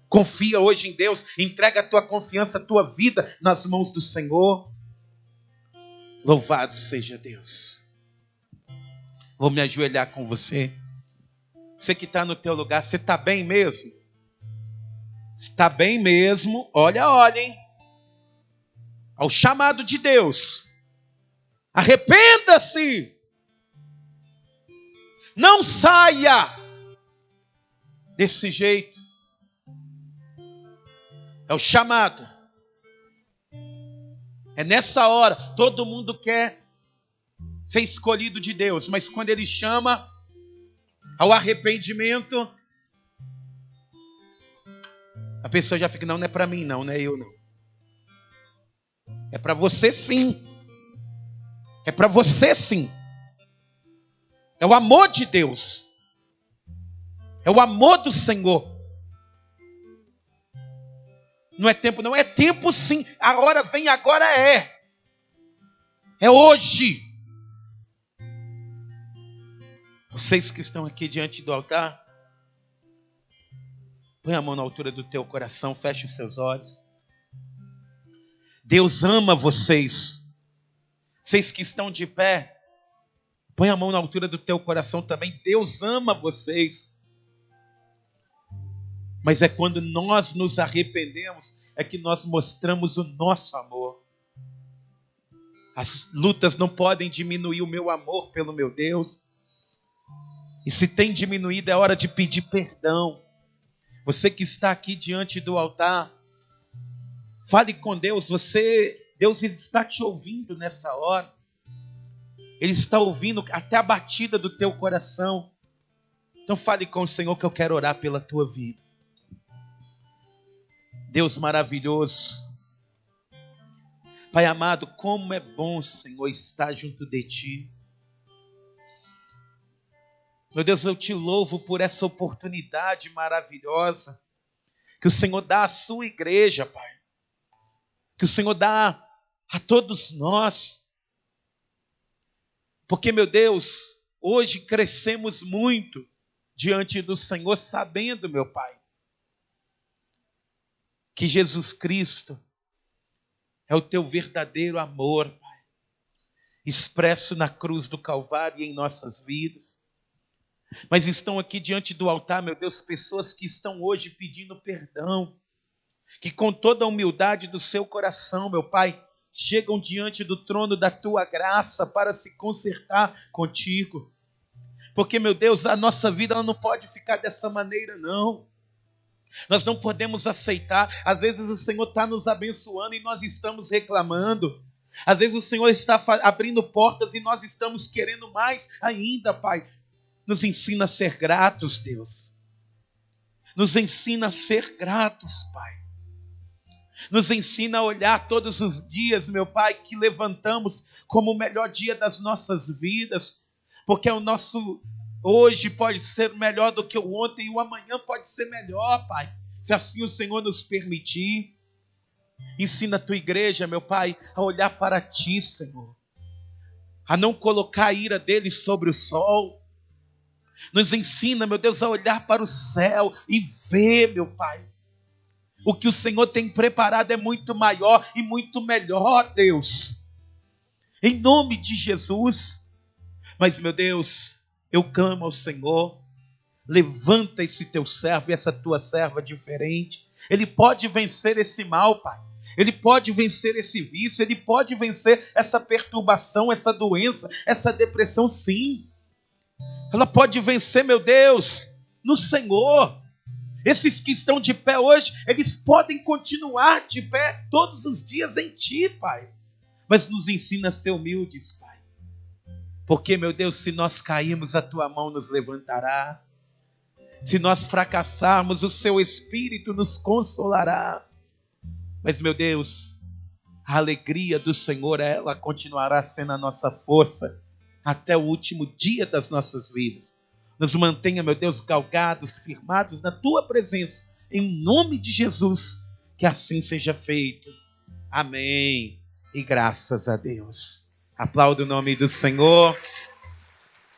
Confia hoje em Deus, entrega a tua confiança, a tua vida nas mãos do Senhor. Louvado seja Deus. Vou me ajoelhar com você. Você que está no teu lugar, você está bem mesmo? Está bem mesmo? Olha, hein? Ao chamado de Deus. Arrependa-se. Não saia desse jeito. É o chamado. É nessa hora. Todo mundo quer ser escolhido de Deus, mas quando Ele chama ao arrependimento, a pessoa já fica, não é para mim não, não é eu não. É para você sim. É para você sim. É o amor de Deus. É o amor do Senhor. Não é tempo não, é tempo sim. A hora vem, agora é. É hoje. Vocês que estão aqui diante do altar, põe a mão na altura do teu coração, feche os seus olhos. Deus ama vocês. Vocês que estão de pé, põe a mão na altura do teu coração também. Deus ama vocês. Mas é quando nós nos arrependemos, é que nós mostramos o nosso amor. As lutas não podem diminuir o meu amor pelo meu Deus. E se tem diminuído, é hora de pedir perdão. Você que está aqui diante do altar, fale com Deus. Deus está te ouvindo nessa hora. Ele está ouvindo até a batida do teu coração. Então fale com o Senhor que eu quero orar pela tua vida. Deus maravilhoso. Pai amado, como é bom, Senhor, estar junto de Ti. Meu Deus, eu te louvo por essa oportunidade maravilhosa que o Senhor dá à sua igreja, Pai. Que o Senhor dá a todos nós. Porque, meu Deus, hoje crescemos muito diante do Senhor, sabendo, meu Pai, que Jesus Cristo é o teu verdadeiro amor, Pai, expresso na cruz do Calvário e em nossas vidas. Mas estão aqui diante do altar, meu Deus, pessoas que estão hoje pedindo perdão, que com toda a humildade do seu coração, meu Pai, chegam diante do trono da Tua graça para se consertar contigo. Porque, meu Deus, a nossa vida ela não pode ficar dessa maneira, não. Nós não podemos aceitar. Às vezes o Senhor está nos abençoando e nós estamos reclamando. Às vezes o Senhor está abrindo portas e nós estamos querendo mais ainda, Pai. Nos ensina a ser gratos, Deus. Nos ensina a ser gratos, Pai. Nos ensina a olhar todos os dias, meu Pai, que levantamos como o melhor dia das nossas vidas. Porque o nosso hoje pode ser melhor do que o ontem e o amanhã pode ser melhor, Pai. Se assim o Senhor nos permitir. Ensina a tua igreja, meu Pai, a olhar para ti, Senhor. A não colocar a ira deles sobre o sol. Nos ensina, meu Deus, a olhar para o céu e ver, meu Pai. O que o Senhor tem preparado é muito maior e muito melhor, Deus. Em nome de Jesus. Mas, meu Deus, eu clamo ao Senhor. Levanta esse teu servo e essa tua serva diferente. Ele pode vencer esse mal, Pai. Ele pode vencer esse vício. Ele pode vencer essa perturbação, essa doença, essa depressão, sim. Ela pode vencer, meu Deus, no Senhor. Esses que estão de pé hoje, eles podem continuar de pé todos os dias em Ti, Pai. Mas nos ensina a ser humildes, Pai. Porque, meu Deus, se nós cairmos, a Tua mão nos levantará. Se nós fracassarmos, o Seu Espírito nos consolará. Mas, meu Deus, a alegria do Senhor, ela continuará sendo a nossa força até o último dia das nossas vidas. Nos mantenha, meu Deus, galgados, firmados na Tua presença. Em nome de Jesus, que assim seja feito. Amém. E graças a Deus. Aplauda o nome do Senhor.